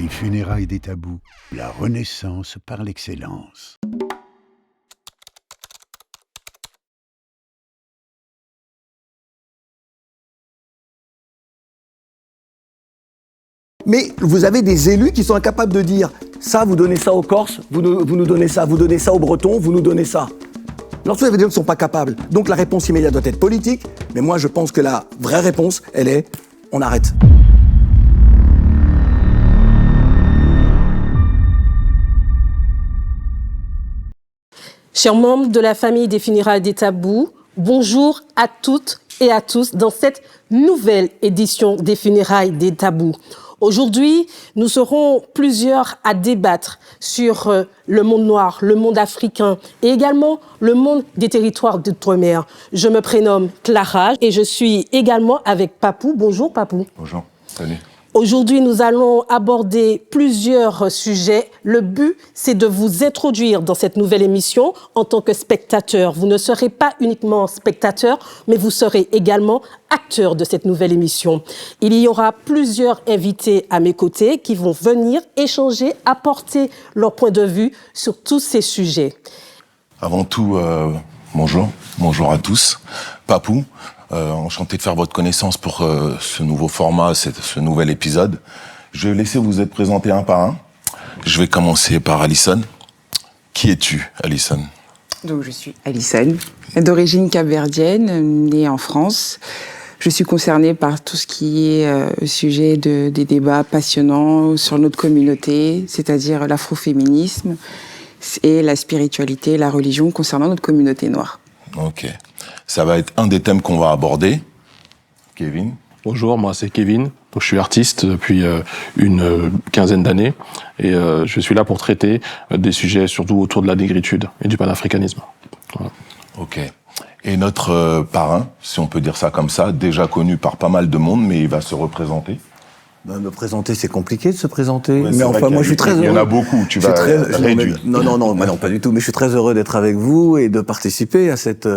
funérailles des tabous, la renaissance par l'excellence. Mais vous avez des élus qui sont incapables de dire ça, vous donnez ça aux Corses, vous nous donnez ça aux Bretons, vous nous donnez ça. Lorsque vous avez des gens qui ne sont pas capables, donc la réponse immédiate doit être politique, mais moi je pense que la vraie réponse, elle est on arrête. Chers membres de la famille des funérailles des tabous, bonjour à toutes et à tous dans cette nouvelle édition des funérailles des tabous. Aujourd'hui, nous serons plusieurs à débattre sur le monde noir, le monde africain et également le monde des territoires d'outre-mer. Je me prénomme Clara et je suis également avec Papou. Bonjour Papou. Bonjour, salut. Aujourd'hui, nous allons aborder plusieurs sujets. Le but, c'est de vous introduire dans cette nouvelle émission en tant que spectateur. Vous ne serez pas uniquement spectateur, mais vous serez également acteur de cette nouvelle émission. Il y aura plusieurs invités à mes côtés qui vont venir échanger, apporter leur point de vue sur tous ces sujets. Avant tout, bonjour à tous. Papou. Enchanté de faire votre connaissance pour ce nouveau format, ce nouvel épisode. Je vais laisser vous être présenté un par un. Je vais commencer par Alison. Qui es-tu, Alison ? Donc, je suis Alison, d'origine capverdienne, née en France. Je suis concernée par tout ce qui est sujet des débats passionnants sur notre communauté, c'est-à-dire l'afroféminisme et la spiritualité, la religion concernant notre communauté noire. Ok. Ça va être un des thèmes qu'on va aborder. Kevin. Bonjour, moi c'est Kevin. Donc, je suis artiste depuis une quinzaine d'années et je suis là pour traiter des sujets surtout autour de la négritude et du panafricanisme. Voilà. Ok. Et notre parrain, si on peut dire ça comme ça, déjà connu par pas mal de monde, mais il va se représenter. Me présenter, c'est compliqué de se présenter. Ouais, mais enfin, moi, je suis très heureux. Il y en a beaucoup, tu vas réduire. Non, pas du tout. Mais je suis très heureux d'être avec vous et de participer à cette,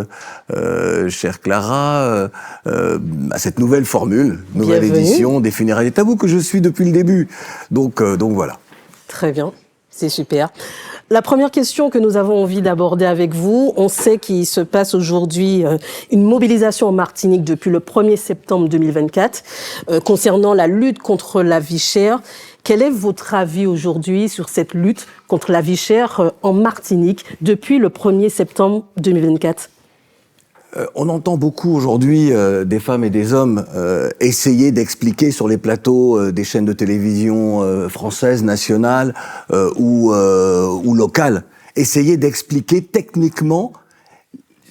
chère Clara, à cette nouvelle formule, nouvelle édition des funérailles des tabous que je suis depuis le début. Donc voilà. Très bien, c'est super. La première question que nous avons envie d'aborder avec vous, on sait qu'il se passe aujourd'hui une mobilisation en Martinique depuis le 1er septembre 2024 concernant la lutte contre la vie chère. Quel est votre avis aujourd'hui sur cette lutte contre la vie chère en Martinique depuis le 1er septembre 2024 ? On entend beaucoup aujourd'hui des femmes et des hommes essayer d'expliquer sur les plateaux des chaînes de télévision françaises, nationales ou locales, essayer d'expliquer techniquement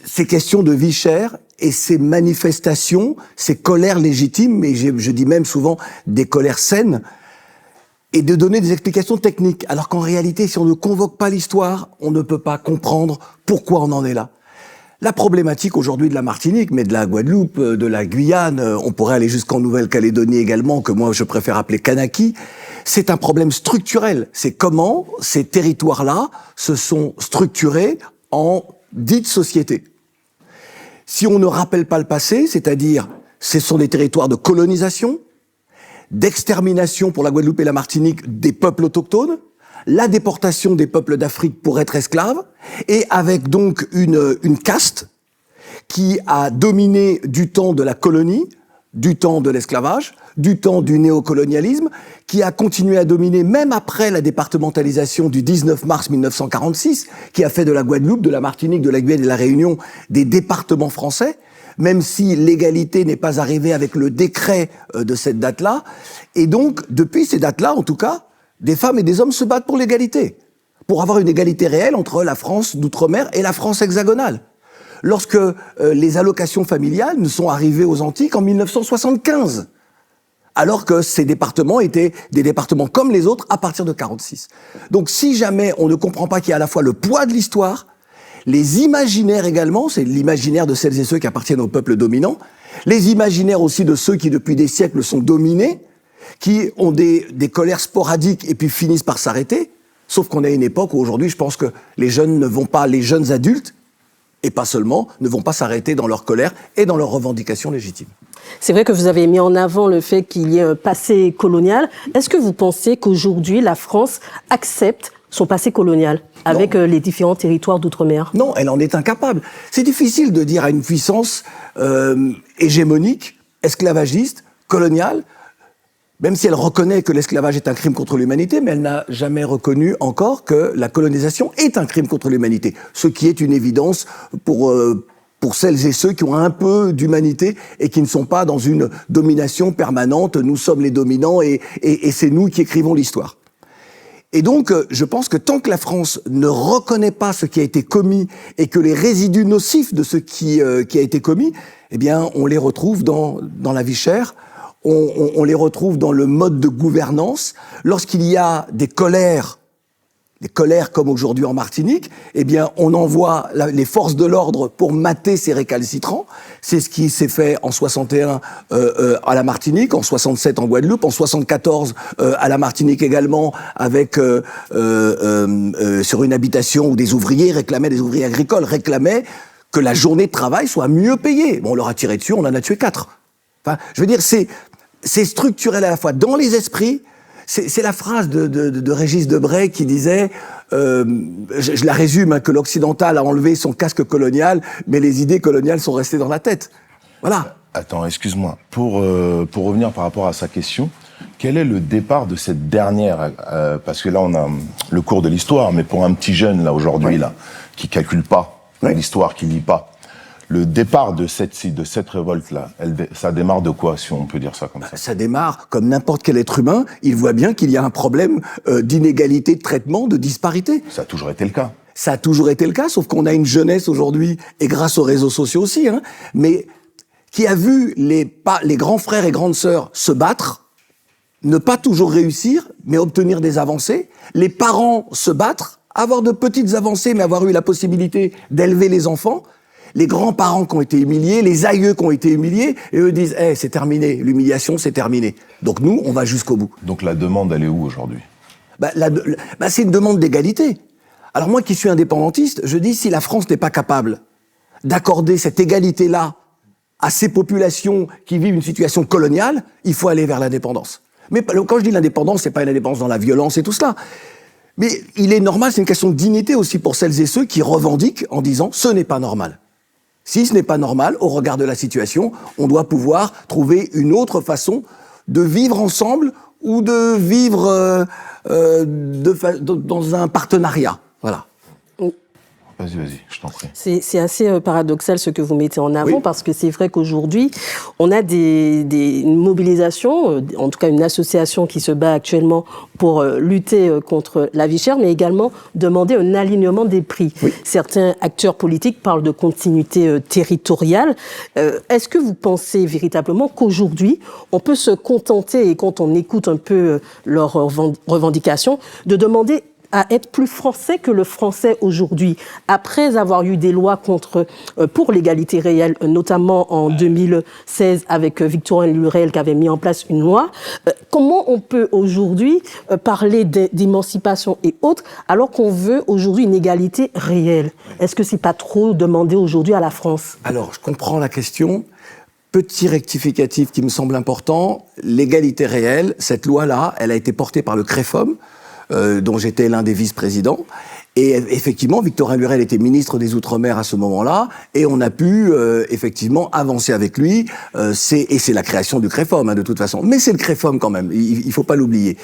ces questions de vie chère et ces manifestations, ces colères légitimes, mais je dis même souvent des colères saines, et de donner des explications techniques. Alors qu'en réalité, si on ne convoque pas l'histoire, on ne peut pas comprendre pourquoi on en est là. La problématique aujourd'hui de la Martinique, mais de la Guadeloupe, de la Guyane, on pourrait aller jusqu'en Nouvelle-Calédonie également, que moi je préfère appeler Kanaki, c'est un problème structurel. C'est comment ces territoires-là se sont structurés en dite société. Si on ne rappelle pas le passé, c'est-à-dire ce sont des territoires de colonisation, d'extermination pour la Guadeloupe et la Martinique des peuples autochtones, la déportation des peuples d'Afrique pour être esclaves, et avec donc une caste qui a dominé du temps de la colonie, du temps de l'esclavage, du temps du néocolonialisme, qui a continué à dominer même après la départementalisation du 19 mars 1946, qui a fait de la Guadeloupe, de la Martinique, de la Guyane et de la Réunion des départements français, même si l'égalité n'est pas arrivée avec le décret de cette date-là. Et donc, depuis ces dates-là, en tout cas, des femmes et des hommes se battent pour l'égalité, pour avoir une égalité réelle entre la France d'outre-mer et la France hexagonale. Lorsque les allocations familiales ne sont arrivées aux Antilles qu'en 1975, alors que ces départements étaient des départements comme les autres à partir de 1946. Donc si jamais on ne comprend pas qu'il y a à la fois le poids de l'histoire, les imaginaires également, c'est l'imaginaire de celles et ceux qui appartiennent au peuple dominant, les imaginaires aussi de ceux qui depuis des siècles sont dominés, qui ont des colères sporadiques et puis finissent par s'arrêter, sauf qu'on est à une époque où aujourd'hui, je pense que les jeunes ne vont pas, les jeunes adultes, et pas seulement, ne vont pas s'arrêter dans leur colère et dans leurs revendications légitimes. C'est vrai que vous avez mis en avant le fait qu'il y ait un passé colonial. Est-ce que vous pensez qu'aujourd'hui, la France accepte son passé colonial avec les différents territoires d'outre-mer? Non, elle en est incapable. C'est difficile de dire à une puissance hégémonique, esclavagiste, coloniale, même si elle reconnaît que l'esclavage est un crime contre l'humanité, mais elle n'a jamais reconnu encore que la colonisation est un crime contre l'humanité. Ce qui est une évidence pour celles et ceux qui ont un peu d'humanité et qui ne sont pas dans une domination permanente. Nous sommes les dominants et c'est nous qui écrivons l'histoire. Et donc, je pense que tant que la France ne reconnaît pas ce qui a été commis et que les résidus nocifs de ce qui a été commis, eh bien, on les retrouve dans la vie chère. On les retrouve dans le mode de gouvernance. Lorsqu'il y a des colères comme aujourd'hui en Martinique, eh bien, on envoie les forces de l'ordre pour mater ces récalcitrants. C'est ce qui s'est fait en 61 à la Martinique, en 67 en Guadeloupe, en 74 à la Martinique également, avec sur une habitation où des ouvriers agricoles réclamaient que la journée de travail soit mieux payée. Bon, on leur a tiré dessus, on en a tué 4. Enfin, je veux dire, c'est structurel à la fois dans les esprits. C'est la phrase de Régis Debray qui disait, je la résume, que l'occidental a enlevé son casque colonial, mais les idées coloniales sont restées dans la tête. Voilà. Attends, excuse-moi. Pour revenir par rapport à sa question, quel est le départ de cette dernière parce que là, on a le cours de l'histoire, mais pour un petit jeune, là, aujourd'hui, là, qui calcule pas l'histoire, qui lit pas, le départ de cette révolte-là, ça démarre de quoi, si on peut dire ça comme ça? Ça démarre comme n'importe quel être humain. Il voit bien qu'il y a un problème d'inégalité de traitement, de disparité. Ça a toujours été le cas. Ça a toujours été le cas, sauf qu'on a une jeunesse aujourd'hui, et grâce aux réseaux sociaux aussi, mais qui a vu les grands frères et grandes sœurs se battre, ne pas toujours réussir, mais obtenir des avancées. Les parents se battre, avoir de petites avancées, mais avoir eu la possibilité d'élever les enfants. Les grands-parents qui ont été humiliés, les aïeux qui ont été humiliés, et eux disent « c'est terminé, l'humiliation, c'est terminé ». Donc nous, on va jusqu'au bout. Donc la demande, elle est où aujourd'hui? C'est une demande d'égalité. Alors moi qui suis indépendantiste, je dis si la France n'est pas capable d'accorder cette égalité-là à ces populations qui vivent une situation coloniale, il faut aller vers l'indépendance. Mais quand je dis l'indépendance, c'est pas une indépendance dans la violence et tout cela. Mais il est normal, c'est une question de dignité aussi pour celles et ceux qui revendiquent en disant « ce n'est pas normal ». Si ce n'est pas normal, au regard de la situation, on doit pouvoir trouver une autre façon de vivre ensemble ou de vivre dans un partenariat. Voilà. Vas-y, je t'en prie. C'est assez paradoxal ce que vous mettez en avant, parce que c'est vrai qu'aujourd'hui, on a une mobilisation, en tout cas une association qui se bat actuellement pour lutter contre la vie chère, mais également demander un alignement des prix. Oui. Certains acteurs politiques parlent de continuité territoriale. Est-ce que vous pensez véritablement qu'aujourd'hui, on peut se contenter, et quand on écoute un peu leurs revendications, de demander à être plus français que le français aujourd'hui, après avoir eu des lois pour l'égalité réelle, notamment en 2016 avec Victorin Lurel qui avait mis en place une loi. Comment on peut aujourd'hui parler d'émancipation et autres alors qu'on veut aujourd'hui une égalité réelle? Est-ce que c'est pas trop demandé aujourd'hui à la France? Alors, je comprends la question. Petit rectificatif qui me semble important, l'égalité réelle, cette loi-là, elle a été portée par le CREFOM, dont j'étais l'un des vice-présidents. Et effectivement, Victorin Lurel était ministre des Outre-mer à ce moment-là, et on a pu effectivement avancer avec lui. C'est la création du CREFOM, de toute façon. Mais c'est le CREFOM quand même, il faut pas l'oublier.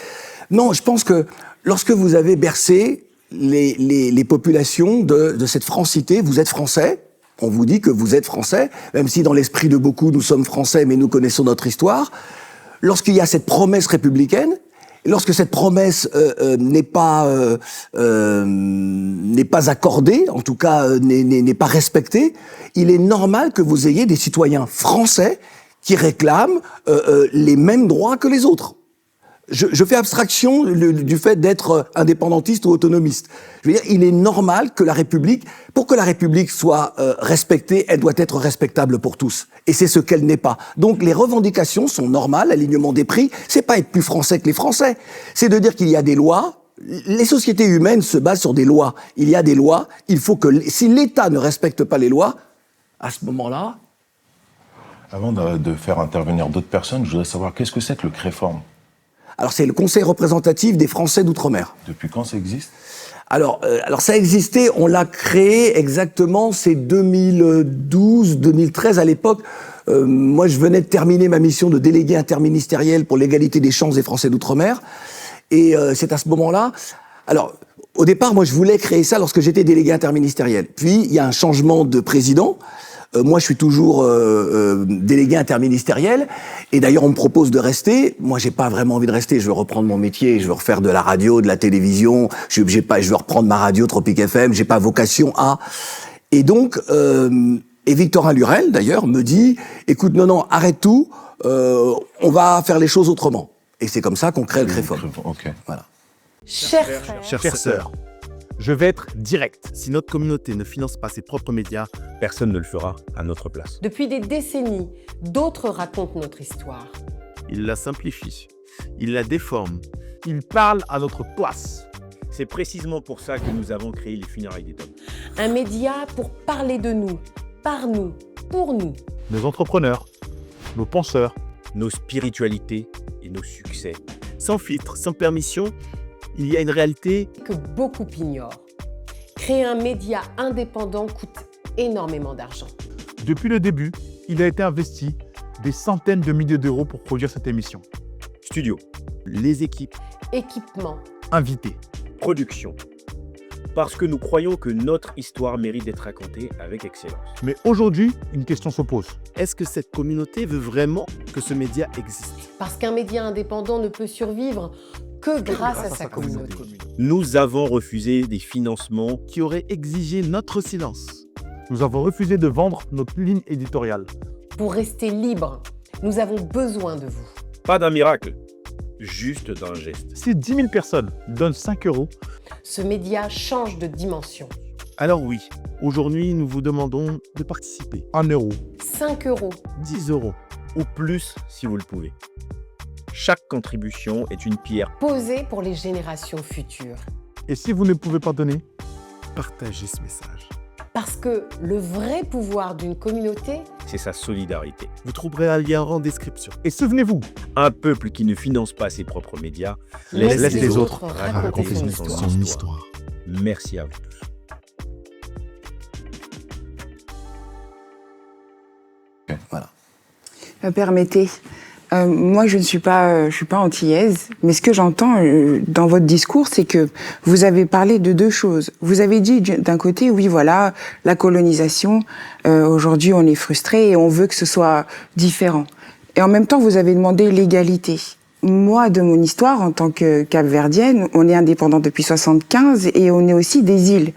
Non, je pense que lorsque vous avez bercé les populations de cette francité, vous êtes français, on vous dit que vous êtes français, même si dans l'esprit de beaucoup, nous sommes français, mais nous connaissons notre histoire. Lorsqu'il y a cette promesse républicaine, lorsque cette promesse n'est pas accordée, en tout cas n'est pas respectée, il est normal que vous ayez des citoyens français qui réclament les mêmes droits que les autres. Je fais abstraction du fait d'être indépendantiste ou autonomiste. Je veux dire, il est normal que la République, pour que la République soit respectée, elle doit être respectable pour tous. Et c'est ce qu'elle n'est pas. Donc les revendications sont normales, l'alignement des prix, c'est pas être plus français que les Français. C'est de dire qu'il y a des lois les sociétés humaines se basent sur des lois. Il y a des lois. Il faut que, si l'État ne respecte pas les lois, à ce moment-là... Avant de faire intervenir d'autres personnes, je voudrais savoir qu'est-ce que c'est que le CREFORM? Alors, c'est le Conseil représentatif des Français d'outre-mer. Depuis quand ça existe? Alors ça existait, on l'a créé exactement, c'est 2012, 2013 à l'époque. Moi, je venais de terminer ma mission de délégué interministériel pour l'égalité des chances des Français d'outre-mer. Et c'est à ce moment-là... Alors, au départ, moi, je voulais créer ça lorsque j'étais délégué interministériel. Puis, il y a un changement de président. Moi, je suis toujours délégué interministériel. Et d'ailleurs, on me propose de rester. Moi, j'ai pas vraiment envie de rester. Je veux reprendre mon métier. Je veux refaire de la radio, de la télévision. Je veux reprendre ma radio Tropique FM. J'ai pas vocation à... Et donc... Et Victorin Lurel, d'ailleurs, me dit « Écoute, non, arrête tout, on va faire les choses autrement. » Et c'est comme ça qu'on crée le CREFORM. Ok. Voilà. Chers frères, Chères sœurs, je vais être direct. Si notre communauté ne finance pas ses propres médias, personne ne le fera à notre place. depuis des décennies, d'autres racontent notre histoire. Il la simplifie, il la déforme, il parle à notre place. C'est précisément pour ça que nous avons créé les Funérailles des Tabous. Un média pour parler de nous, par nous, pour nous. Nos entrepreneurs, nos penseurs, Nos spiritualités et nos succès. Sans filtre, sans permission, il y a une réalité. Que beaucoup ignorent. Créer un média indépendant coûte énormément d'argent. depuis le début, il a été investi des centaines de milliers d'euros pour produire cette émission. Studio, les équipes, Équipement, Invités, production. Parce que nous croyons que notre histoire mérite d'être racontée avec excellence. mais aujourd'hui, une question se pose. Est-ce que cette communauté veut vraiment que ce média existe? parce qu'un média indépendant ne peut survivre que grâce à sa communauté. Nous avons refusé des financements. Qui aurait exigé notre silence. Nous avons refusé de vendre notre ligne éditoriale. Pour rester libre, nous avons besoin de vous. Pas d'un miracle, juste d'un geste. Si 10 000 personnes donnent 5 euros, Ce média change de dimension. Alors oui, aujourd'hui nous vous demandons de participer. 1 euro, 5 euros, 10 euros ou plus si vous le pouvez. Chaque contribution est une pierre. posée pour les générations futures. et si vous ne pouvez pas donner, Partagez ce message. Parce que le vrai pouvoir d'une communauté, C'est sa solidarité. Vous trouverez un lien en description. et souvenez-vous, Un peuple qui ne finance pas ses propres médias laisse les autres raconter son histoire. Merci à vous tous. Permettez. Moi, je ne suis pas, je suis pas antillaise, mais ce que j'entends dans votre discours, c'est que vous avez parlé de deux choses. Vous avez dit d'un côté, oui, voilà, la colonisation. Aujourd'hui, on est frustré et on veut que ce soit différent. Et en même temps, vous avez demandé l'égalité. Moi, de mon histoire, en tant que Cap-Verdienne, on est indépendant depuis 75 et on est aussi des îles.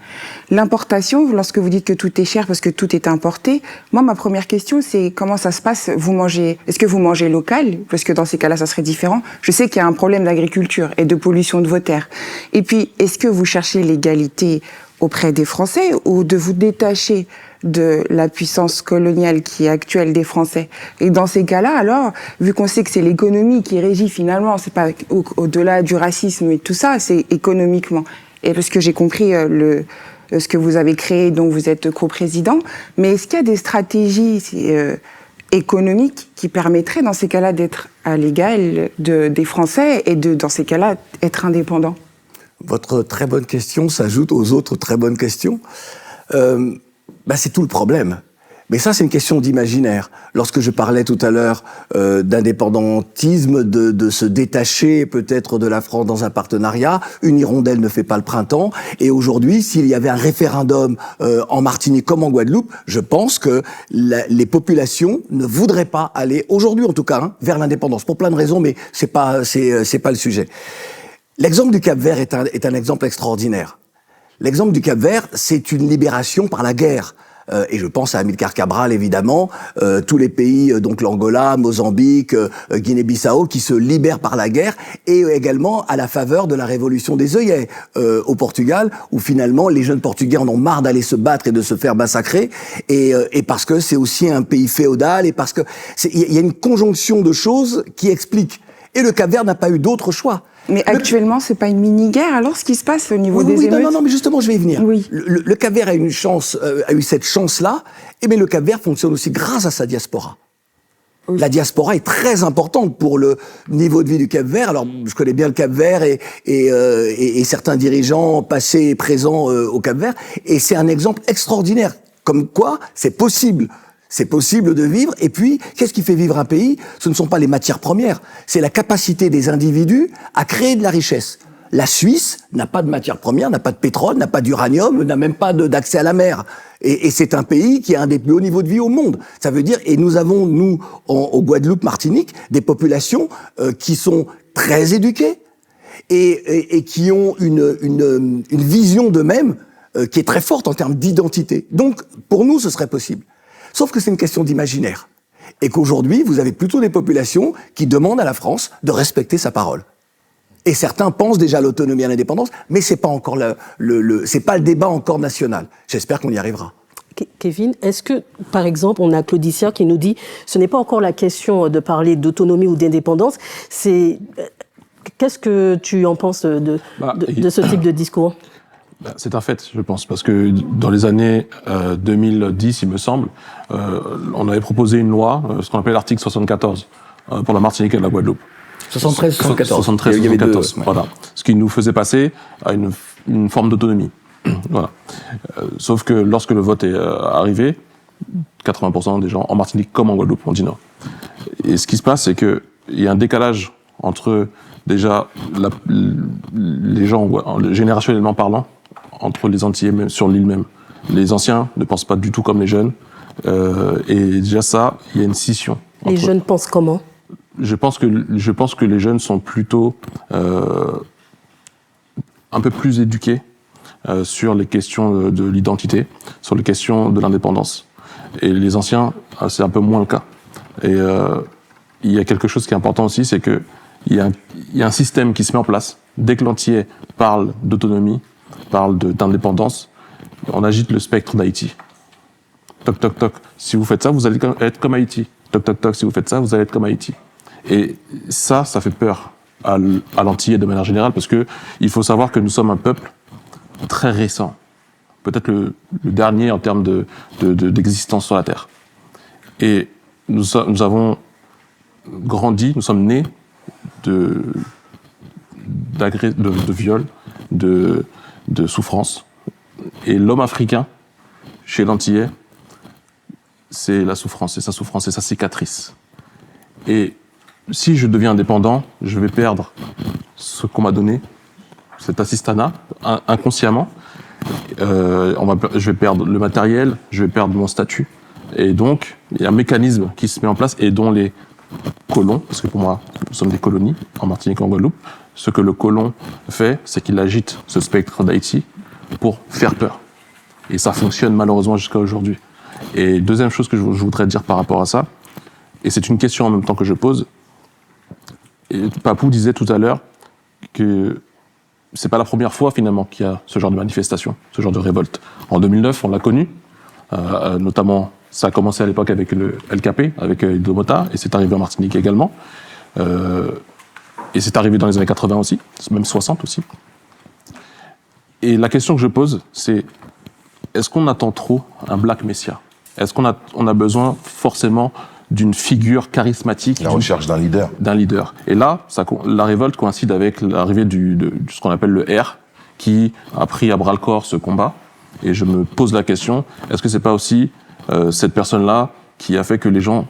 L'importation, lorsque vous dites que tout est cher parce que tout est importé, moi, ma première question, c'est comment ça se passe? Est-ce que vous mangez local? Parce que dans ces cas-là, ça serait différent. Je sais qu'il y a un problème d'agriculture et de pollution de vos terres. Et puis, est-ce que vous cherchez l'égalité auprès des Français ou de vous détacher de la puissance coloniale qui est actuelle des Français? Et dans ces cas-là, alors, vu qu'on sait que c'est l'économie qui régit finalement, c'est pas au-delà du racisme et tout ça, c'est économiquement. Et parce que j'ai compris ce que vous avez créé, dont vous êtes coprésident, mais est-ce qu'il y a des stratégies économiques qui permettraient dans ces cas-là d'être à l'égal des Français et dans ces cas-là être indépendants? Votre très bonne question s'ajoute aux autres très bonnes questions. C'est tout le problème. Mais ça, c'est une question d'imaginaire. Lorsque je parlais tout à l'heure d'indépendantisme, de se détacher peut-être de la France dans un partenariat, une hirondelle ne fait pas le printemps. Et aujourd'hui, s'il y avait un référendum en Martinique comme en Guadeloupe, je pense que les populations ne voudraient pas aller, aujourd'hui en tout cas, vers l'indépendance. Pour plein de raisons, mais c'est pas le sujet. L'exemple du Cap-Vert est un exemple extraordinaire. L'exemple du Cap-Vert, c'est une libération par la guerre. Et je pense à Amilcar Cabral, évidemment, tous les pays, donc l'Angola, Mozambique, Guinée-Bissau, qui se libèrent par la guerre, et également à la faveur de la révolution des œillets au Portugal, où finalement les jeunes Portugais en ont marre d'aller se battre et de se faire massacrer, et parce que c'est aussi un pays féodal, et parce que il y a une conjonction de choses qui expliquent. Et le Cap-Vert n'a pas eu d'autre choix. Mais actuellement, c'est pas une mini-guerre, alors, ce qui se passe au niveau Oui, des oui, émeutes? non, mais justement, je vais y venir. Oui. Le Cap-Vert a eu cette chance-là, mais le Cap-Vert fonctionne aussi grâce à sa diaspora. Oui. La diaspora est très importante pour le niveau de vie du Cap-Vert. Alors, je connais bien le Cap-Vert et certains dirigeants passés et présents au Cap-Vert, et c'est un exemple extraordinaire. Comme quoi, c'est possible. C'est possible de vivre. Et puis, qu'est-ce qui fait vivre un pays? Ce ne sont pas les matières premières. C'est la capacité des individus à créer de la richesse. La Suisse n'a pas de matières premières, n'a pas de pétrole, n'a pas d'uranium, n'a même pas d'accès à la mer. Et c'est un pays qui a un des plus hauts niveaux de vie au monde. Ça veut dire, et nous avons, nous, au Guadeloupe, Martinique, des populations qui sont très éduquées et qui ont une vision d'eux-mêmes qui est très forte en termes d'identité. Donc, pour nous, ce serait possible. Sauf que c'est une question d'imaginaire. Et qu'aujourd'hui, vous avez plutôt des populations qui demandent à la France de respecter sa parole. Et certains pensent déjà à l'autonomie et à l'indépendance, mais c'est pas encore c'est pas le débat encore national. J'espère qu'on y arrivera. Kevin, est-ce que, par exemple, on a Claudicia qui nous dit ce n'est pas encore la question de parler d'autonomie ou d'indépendance, qu'est-ce que tu en penses de ce type de discours? C'est un fait, je pense, parce que dans les années 2010, il me semble, on avait proposé une loi, ce qu'on appelle l'article 74, pour la Martinique et la Guadeloupe. 73-74, voilà. Ce qui nous faisait passer à une forme d'autonomie. Voilà. Sauf que lorsque le vote est arrivé, 80% des gens en Martinique comme en Guadeloupe ont dit non. Et ce qui se passe, c'est qu'il y a un décalage entre déjà les gens, générationnellement parlant, entre les Antillais même, sur l'île même. Les anciens ne pensent pas du tout comme les jeunes. Et déjà ça, il y a une scission. Les jeunes pensent comment? Je pense que les jeunes sont plutôt un peu plus éduqués sur les questions de l'identité, sur les questions de l'indépendance. Et les anciens, c'est un peu moins le cas. Et il y a quelque chose qui est important aussi, c'est que il y a un système qui se met en place. Dès que l'Antillais parle d'autonomie, parle d'indépendance, on agite le spectre d'Haïti. Toc, toc, toc. Si vous faites ça, vous allez être comme Haïti. Toc, toc, toc. Si vous faites ça, vous allez être comme Haïti. Et ça fait peur à l'Antillais de manière générale, parce que il faut savoir que nous sommes un peuple très récent. Peut-être le dernier en termes d'existence sur la Terre. Et nous avons grandi, nous sommes nés de viols, de souffrances. Et l'homme africain, chez l'Antillais, c'est la souffrance, c'est sa souffrance, c'est sa cicatrice. Et si je deviens indépendant, je vais perdre ce qu'on m'a donné, cet assistanat, inconsciemment. Je vais perdre le matériel, je vais perdre mon statut. Et donc, il y a un mécanisme qui se met en place et dont les colons, parce que pour moi, nous sommes des colonies, en Martinique et en Guadeloupe, ce que le colon fait, c'est qu'il agite ce spectre d'Haïti pour faire peur. Et ça fonctionne malheureusement jusqu'à aujourd'hui. Et deuxième chose que je voudrais dire par rapport à ça, et c'est une question en même temps que je pose, et Papou disait tout à l'heure que c'est pas la première fois finalement qu'il y a ce genre de manifestation, ce genre de révolte. En 2009, on l'a connu, notamment ça a commencé à l'époque avec le LKP, avec Ido Mota, et c'est arrivé en Martinique également. Et c'est arrivé dans les années 80 aussi, même 60 aussi. Et la question que je pose, c'est est-ce qu'on attend trop un Black Messiah? Est-ce qu'on a besoin forcément d'une figure charismatique? La recherche d'un leader. D'un leader. Et là, la révolte coïncide avec l'arrivée de ce qu'on appelle le R, qui a pris à bras-le-corps ce combat. Et je me pose la question, est-ce que c'est pas aussi cette personne-là qui a fait que les gens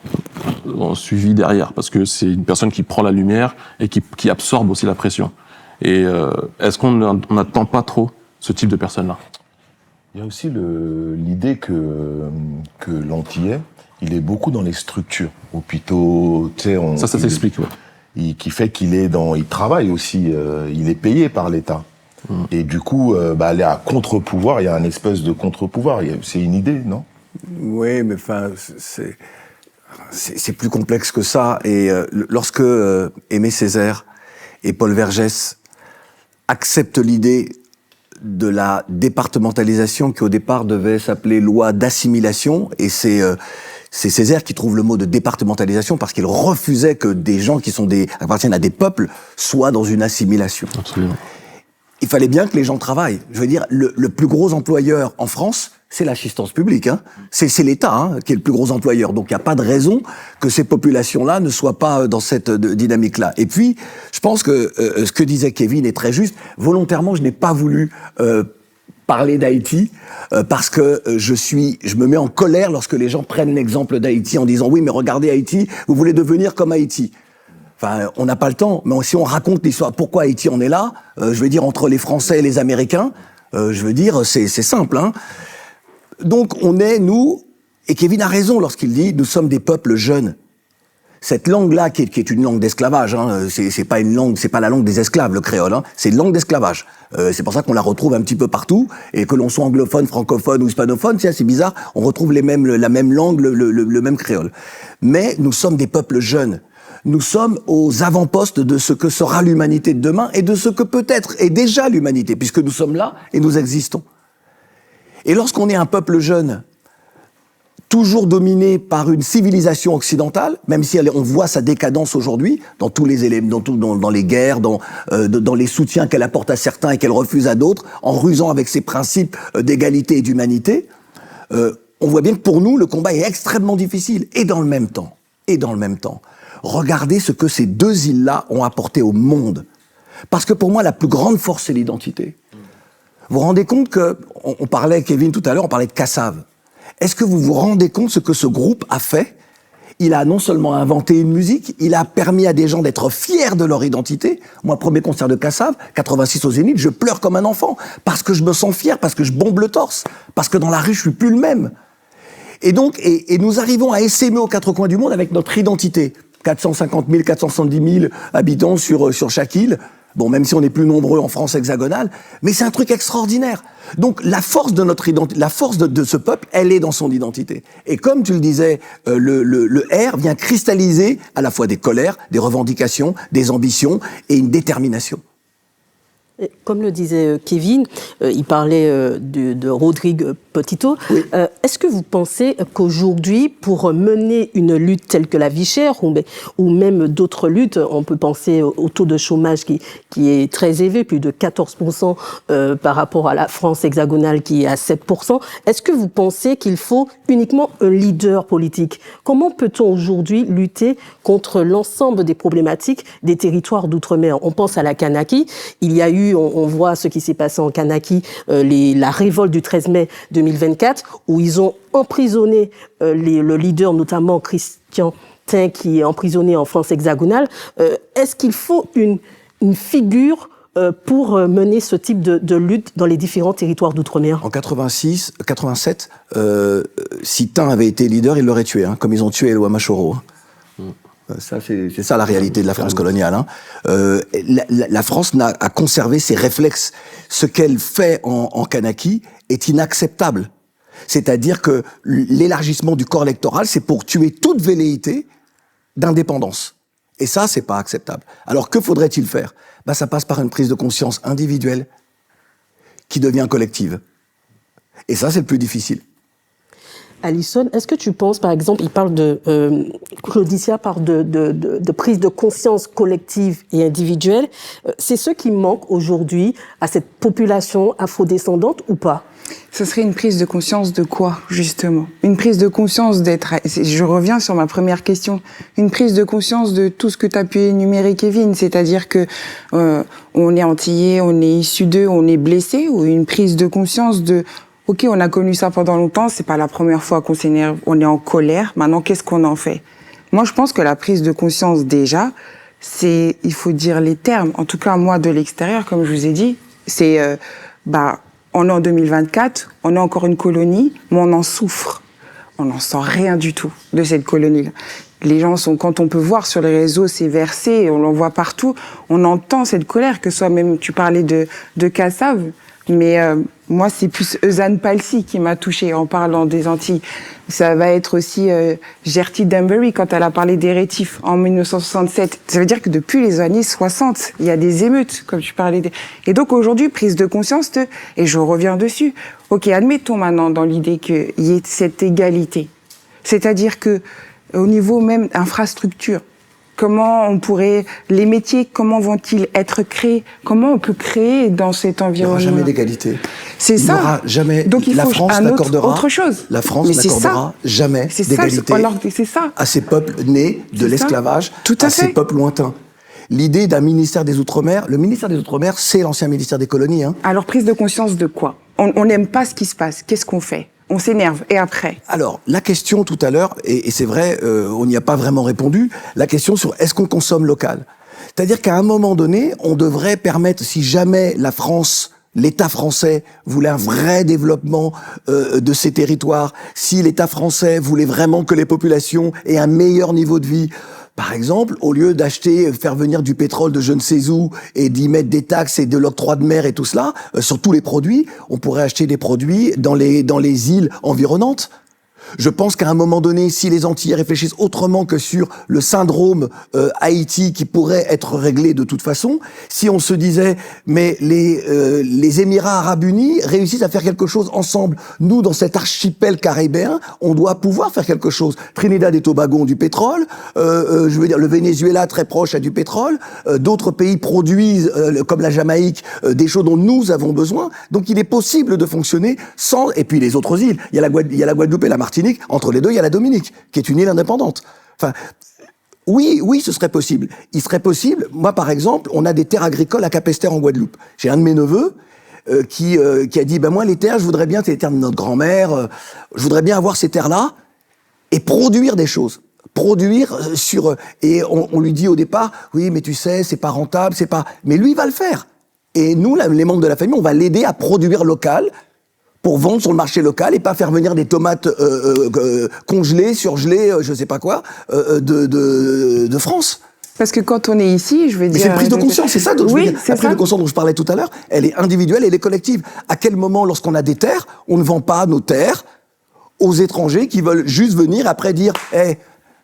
ont suivi derrière? Parce que c'est une personne qui prend la lumière et qui absorbe aussi la pression. Et est-ce qu'on n'attend pas trop ce type de personne-là? Il y a aussi l'idée que l'Antillais, il est beaucoup dans les structures, hôpitaux, tu sais... Ça s'explique, ouais. Qui fait il travaille aussi, il est payé par l'État. Et du coup, aller à contre-pouvoir, il y a un espèce de contre-pouvoir. C'est une idée, non? Oui, mais enfin, c'est plus complexe que ça. Et lorsque Aimé Césaire et Paul Vergès acceptent l'idée de la départementalisation qui au départ devait s'appeler loi d'assimilation, et c'est C'est Césaire qui trouve le mot de départementalisation parce qu'il refusait que des gens qui appartiennent à des peuples soient dans une assimilation. Absolument. Il fallait bien que les gens travaillent. Je veux dire, le plus gros employeur en France, c'est l'assistance publique. Hein. C'est l'État qui est le plus gros employeur. Donc il n'y a pas de raison que ces populations-là ne soient pas dans cette dynamique-là. Et puis, je pense que ce que disait Kevin est très juste. Volontairement, je n'ai pas voulu parler d'Haïti parce que je me mets en colère lorsque les gens prennent l'exemple d'Haïti en disant « Oui, mais regardez Haïti, vous voulez devenir comme Haïti ». Enfin, on n'a pas le temps, mais si on raconte l'histoire, pourquoi Haïti en est là, je veux dire, entre les Français et les Américains, je veux dire, c'est simple. Hein. Donc, on est, nous, et Kevin a raison lorsqu'il dit, nous sommes des peuples jeunes. Cette langue-là, qui est une langue d'esclavage, hein, c'est pas la langue des esclaves, le créole, hein, c'est une langue d'esclavage. C'est pour ça qu'on la retrouve un petit peu partout, et que l'on soit anglophone, francophone ou hispanophone, c'est bizarre, on retrouve la même langue, le même créole. Mais nous sommes des peuples jeunes. Nous sommes aux avant-postes de ce que sera l'humanité de demain et de ce que peut-être est déjà l'humanité, puisque nous sommes là et nous existons. Et lorsqu'on est un peuple jeune, toujours dominé par une civilisation occidentale, même si on voit sa décadence aujourd'hui, dans tous les éléments, dans les guerres, dans les soutiens qu'elle apporte à certains et qu'elle refuse à d'autres, en rusant avec ses principes d'égalité et d'humanité, on voit bien que pour nous, le combat est extrêmement difficile. Et dans le même temps, regardez ce que ces deux îles-là ont apporté au monde. Parce que pour moi, la plus grande force, c'est l'identité. Vous vous rendez compte que, on parlait, Kevin, tout à l'heure, on parlait de Kassav. Est-ce que vous vous rendez compte ce que ce groupe a fait? Il a non seulement inventé une musique, il a permis à des gens d'être fiers de leur identité. Moi, premier concert de Kassav, 86 au Zénith, je pleure comme un enfant. Parce que je me sens fier, parce que je bombe le torse. Parce que dans la rue, je suis plus le même. Et donc, et nous arrivons à essaimer aux quatre coins du monde avec notre identité. 450 000, 470 000 habitants sur chaque île. Bon, même si on est plus nombreux en France hexagonale, mais c'est un truc extraordinaire. Donc, la force de notre identité, la force de ce peuple, elle est dans son identité. Et comme tu le disais, le R vient cristalliser à la fois des colères, des revendications, des ambitions et une détermination. Comme le disait Kevin, il parlait de Rodrigue Petito. Oui. Est-ce que vous pensez qu'aujourd'hui, pour mener une lutte telle que la vie chère, ou même d'autres luttes, on peut penser au taux de chômage qui est très élevé, plus de 14% par rapport à la France hexagonale qui est à 7%, est-ce que vous pensez qu'il faut uniquement un leader politique? Comment peut-on aujourd'hui lutter contre l'ensemble des problématiques des territoires d'outre-mer? On pense à la Kanaki, il y a eu on voit ce qui s'est passé en Kanaki, la révolte du 13 mai 2024, où ils ont emprisonné le leader, notamment Christian Tin, qui est emprisonné en France hexagonale. Est-ce qu'il faut une figure pour mener ce type de lutte dans les différents territoires d'outre-mer? En 87, si Tin avait été leader, il l'aurait tué, hein, comme ils ont tué Eloi Machoro. Ça, c'est ça la réalité de la France coloniale. Hein. La France a conservé ses réflexes. Ce qu'elle fait en Kanaki est inacceptable. C'est-à-dire que l'élargissement du corps électoral, c'est pour tuer toute velléité d'indépendance. Et ça, c'est pas acceptable. Alors, que faudrait-il faire? Ça passe par une prise de conscience individuelle qui devient collective. Et ça, c'est le plus difficile. Alison, est-ce que tu penses, par exemple, il parle Claudicia parle de prise de conscience collective et individuelle, c'est ce qui manque aujourd'hui à cette population afrodescendante ou pas? Ce serait une prise de conscience de quoi, justement? Une prise de conscience d'être... Je reviens sur ma première question. Une prise de conscience de tout ce que tu as pu énumérer, Kevin. C'est-à-dire que on est antillais, on est issu d'eux, on est blessé, ou une prise de conscience de... Ok, on a connu ça pendant longtemps, c'est pas la première fois qu'on s'énerve, on est en colère. Maintenant, qu'est-ce qu'on en fait? Moi, je pense que la prise de conscience, déjà, il faut dire les termes. En tout cas, moi, de l'extérieur, comme je vous ai dit, c'est, on est en 2024, on est encore une colonie, mais on en souffre. On n'en sent rien du tout de cette colonie-là. Les gens quand on peut voir sur les réseaux, c'est versé, on l'en voit partout, on entend cette colère, que ce soit même, tu parlais de Kassav, mais moi, c'est plus Eusanne Palsy qui m'a touchée en parlant des Antilles. Ça va être aussi Gertie Danbury quand elle a parlé des rétifs en 1967. Ça veut dire que depuis les années 60, il y a des émeutes, comme tu parlais. Et donc aujourd'hui, prise de conscience et je reviens dessus. Ok, admettons maintenant dans l'idée qu'il y ait cette égalité. C'est-à-dire que au niveau même infrastructure, comment on pourrait, les métiers, comment vont-ils être créés? Comment on peut créer dans cet environnement? Il n'y aura jamais d'égalité. C'est ça. Il n'y aura jamais. Donc il la faut France autre chose. La France Mais c'est n'accordera jamais C'est d'égalité c'est ça. à ces peuples nés de C'est l'esclavage, Tout à ces fait. peuples lointains. L'idée d'un ministère des Outre-mer, le ministère des Outre-mer, c'est l'ancien ministère des colonies. Hein. Alors prise de conscience de quoi? On n'aime pas ce qui se passe. Qu'est-ce qu'on fait? On s'énerve. Et après? Alors, la question tout à l'heure, et c'est vrai, on n'y a pas vraiment répondu, la question sur est-ce qu'on consomme local? C'est-à-dire qu'à un moment donné, on devrait permettre, si jamais la France, l'État français voulait un vrai développement de ces territoires, si l'État français voulait vraiment que les populations aient un meilleur niveau de vie, par exemple, au lieu d'acheter, faire venir du pétrole de je ne sais où et d'y mettre des taxes et de l'octroi de mer et tout cela, sur tous les produits, on pourrait acheter des produits dans les îles environnantes. Je pense qu'à un moment donné, si les Antillais réfléchissent autrement que sur le syndrome Haïti qui pourrait être réglé de toute façon, si on se disait mais les Émirats Arabes Unis réussissent à faire quelque chose ensemble, nous dans cet archipel caribéen, on doit pouvoir faire quelque chose. Trinidad et Tobago ont du pétrole, je veux dire le Venezuela très proche a du pétrole, d'autres pays produisent comme la Jamaïque des choses dont nous avons besoin. Donc il est possible de fonctionner sans et puis les autres îles, il y a la Guadeloupe et la Martinique. Entre les deux, il y a la Dominique, qui est une île indépendante. Enfin, oui, ce serait possible. Il serait possible, moi par exemple, on a des terres agricoles à Capesterre en Guadeloupe. J'ai un de mes neveux qui a dit, moi les terres, je voudrais bien, c'est les terres de notre grand-mère, je voudrais bien avoir ces terres-là et produire des choses. Et on lui dit au départ, oui, mais tu sais, c'est pas rentable, mais lui, il va le faire. Et nous, les membres de la famille, on va l'aider à produire local, pour vendre sur le marché local et pas faire venir des tomates congelées, surgelées, je sais pas quoi, de France. Parce que quand on est ici, je veux dire... Mais c'est une prise de conscience, c'est ça. Oui, la prise de conscience dont je parlais tout à l'heure, elle est individuelle et elle est collective. À quel moment, lorsqu'on a des terres, on ne vend pas nos terres aux étrangers qui veulent juste venir après dire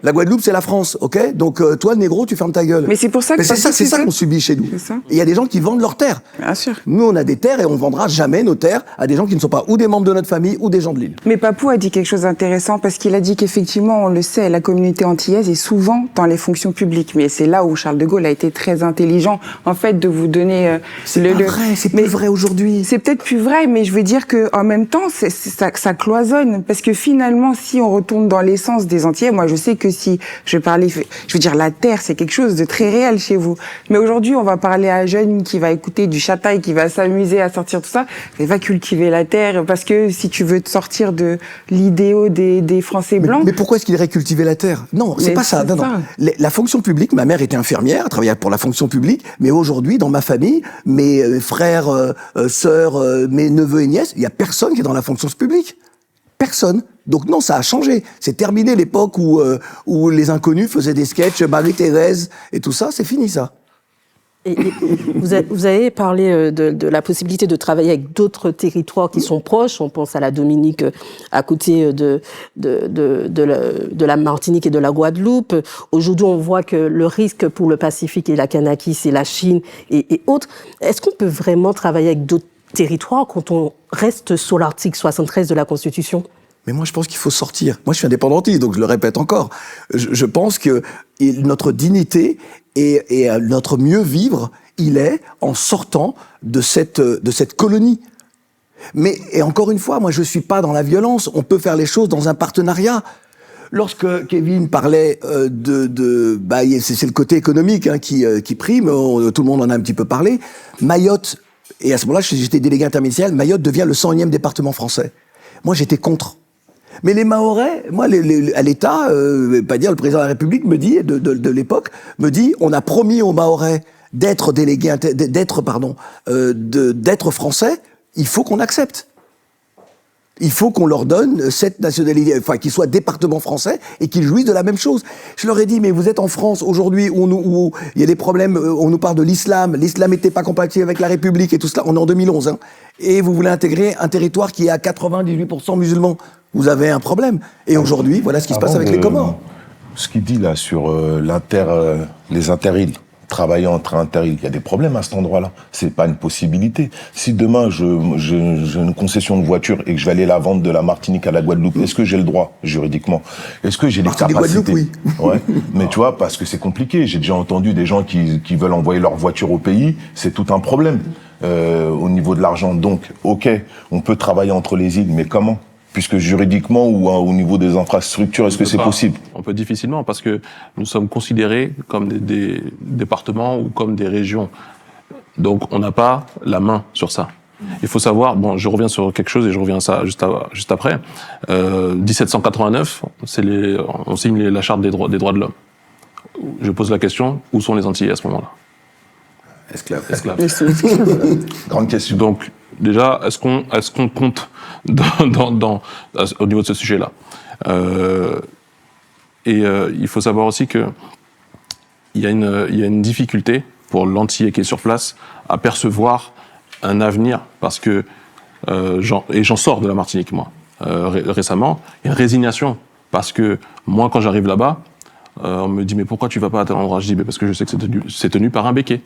la Guadeloupe, c'est la France, ok? Donc toi, le négro, tu fermes ta gueule. Mais c'est pour ça que... c'est ça qu'on subit chez nous. Il y a des gens qui vendent leurs terres. Bien sûr. Nous, on a des terres et on ne vendra jamais nos terres à des gens qui ne sont pas ou des membres de notre famille ou des gens de l'île. Mais Papou a dit quelque chose d'intéressant parce qu'il a dit qu'effectivement, on le sait, la communauté antillaise est souvent dans les fonctions publiques. Mais c'est là où Charles de Gaulle a été très intelligent, en fait, de vous donner... c'est plus vrai aujourd'hui. C'est peut-être plus vrai, mais je veux dire qu'en même temps, ça cloisonne. Parce que finalement, si on retourne dans l'essence des Antillais, moi, je sais que si je veux dire, la terre, c'est quelque chose de très réel chez vous. Mais aujourd'hui, on va parler à un jeune qui va écouter du chataille, qui va s'amuser à sortir tout ça. Il va cultiver la terre, parce que si tu veux te sortir de l'idéal des Français blancs... Mais pourquoi est-ce qu'il irait cultiver la terre? Non, c'est pas ça. Non. La fonction publique, ma mère était infirmière, elle travaillait pour la fonction publique, mais aujourd'hui, dans ma famille, mes frères, sœurs, mes neveux et nièces, il y a personne qui est dans la fonction publique. Personne. Donc non, ça a changé. C'est terminé l'époque où les inconnus faisaient des sketchs, Marie-Thérèse et tout ça, c'est fini ça. Et vous avez parlé de la possibilité de travailler avec d'autres territoires qui sont proches. On pense à la Dominique, à côté de la Martinique et de la Guadeloupe. Aujourd'hui, on voit que le risque pour le Pacifique et la Kanaki, c'est la Chine et autres. Est-ce qu'on peut vraiment travailler avec d'autres territoires quand on reste sur l'article 73 de la Constitution? Mais moi, je pense qu'il faut sortir. Moi, je suis indépendantiste, donc je le répète encore. Je pense que notre dignité et notre mieux vivre, il est en sortant de cette colonie. Et encore une fois, moi, je suis pas dans la violence. On peut faire les choses dans un partenariat. Lorsque Kevin parlait c'est le côté économique qui prime. Tout le monde en a un petit peu parlé. Mayotte, et à ce moment-là, j'étais délégué interministériel. Mayotte devient le 101e département français. Moi, j'étais contre. Mais les Mahorais, moi, à l'État, pas dire le président de la République me dit de l'époque me dit, on a promis aux Mahorais d'être français. Il faut qu'on accepte. Il faut qu'on leur donne cette nationalité, enfin qu'ils soient département français et qu'ils jouissent de la même chose. Je leur ai dit, mais vous êtes en France aujourd'hui où il y a des problèmes, on nous parle de l'islam n'était pas compatible avec la République et tout cela, on est en 2011, et vous voulez intégrer un territoire qui est à 98% musulmans. Vous avez un problème. Et aujourd'hui, voilà ce qui se passe avec les Comores. Ce qu'il dit là sur les interilles, travailler entre inter, il y a des problèmes à cet endroit-là. C'est pas une possibilité. Si demain j'ai une concession de voiture et que je vais aller la vendre de la Martinique à la Guadeloupe, est-ce que j'ai le droit juridiquement? Est-ce que j'ai les capacités? Oui. Ouais. Mais tu vois, parce que c'est compliqué. J'ai déjà entendu des gens qui veulent envoyer leur voiture au pays. C'est tout un problème au niveau de l'argent. Donc, ok, on peut travailler entre les îles, mais comment? Puisque juridiquement ou au niveau des infrastructures, est-ce que c'est possible? On peut difficilement, parce que nous sommes considérés comme des départements ou comme des régions. Donc on n'a pas la main sur ça. Il faut savoir, bon, je reviens sur quelque chose et je reviens à ça juste après. 1789, on signe la charte des droits de l'homme. Je pose la question, où sont les Antillais à ce moment-là? Esclaves. Grande question. Donc, déjà, est-ce qu'on compte au niveau de ce sujet-là? Il faut savoir aussi que il y a une difficulté pour l'Antillais qui est sur place à percevoir un avenir, parce que j'en sors de la Martinique, moi, récemment. Il y a une résignation, parce que moi, quand j'arrive là-bas, on me dit, mais pourquoi tu vas pas à tel endroit? Je dis, mais parce que je sais que c'est tenu par un béquet.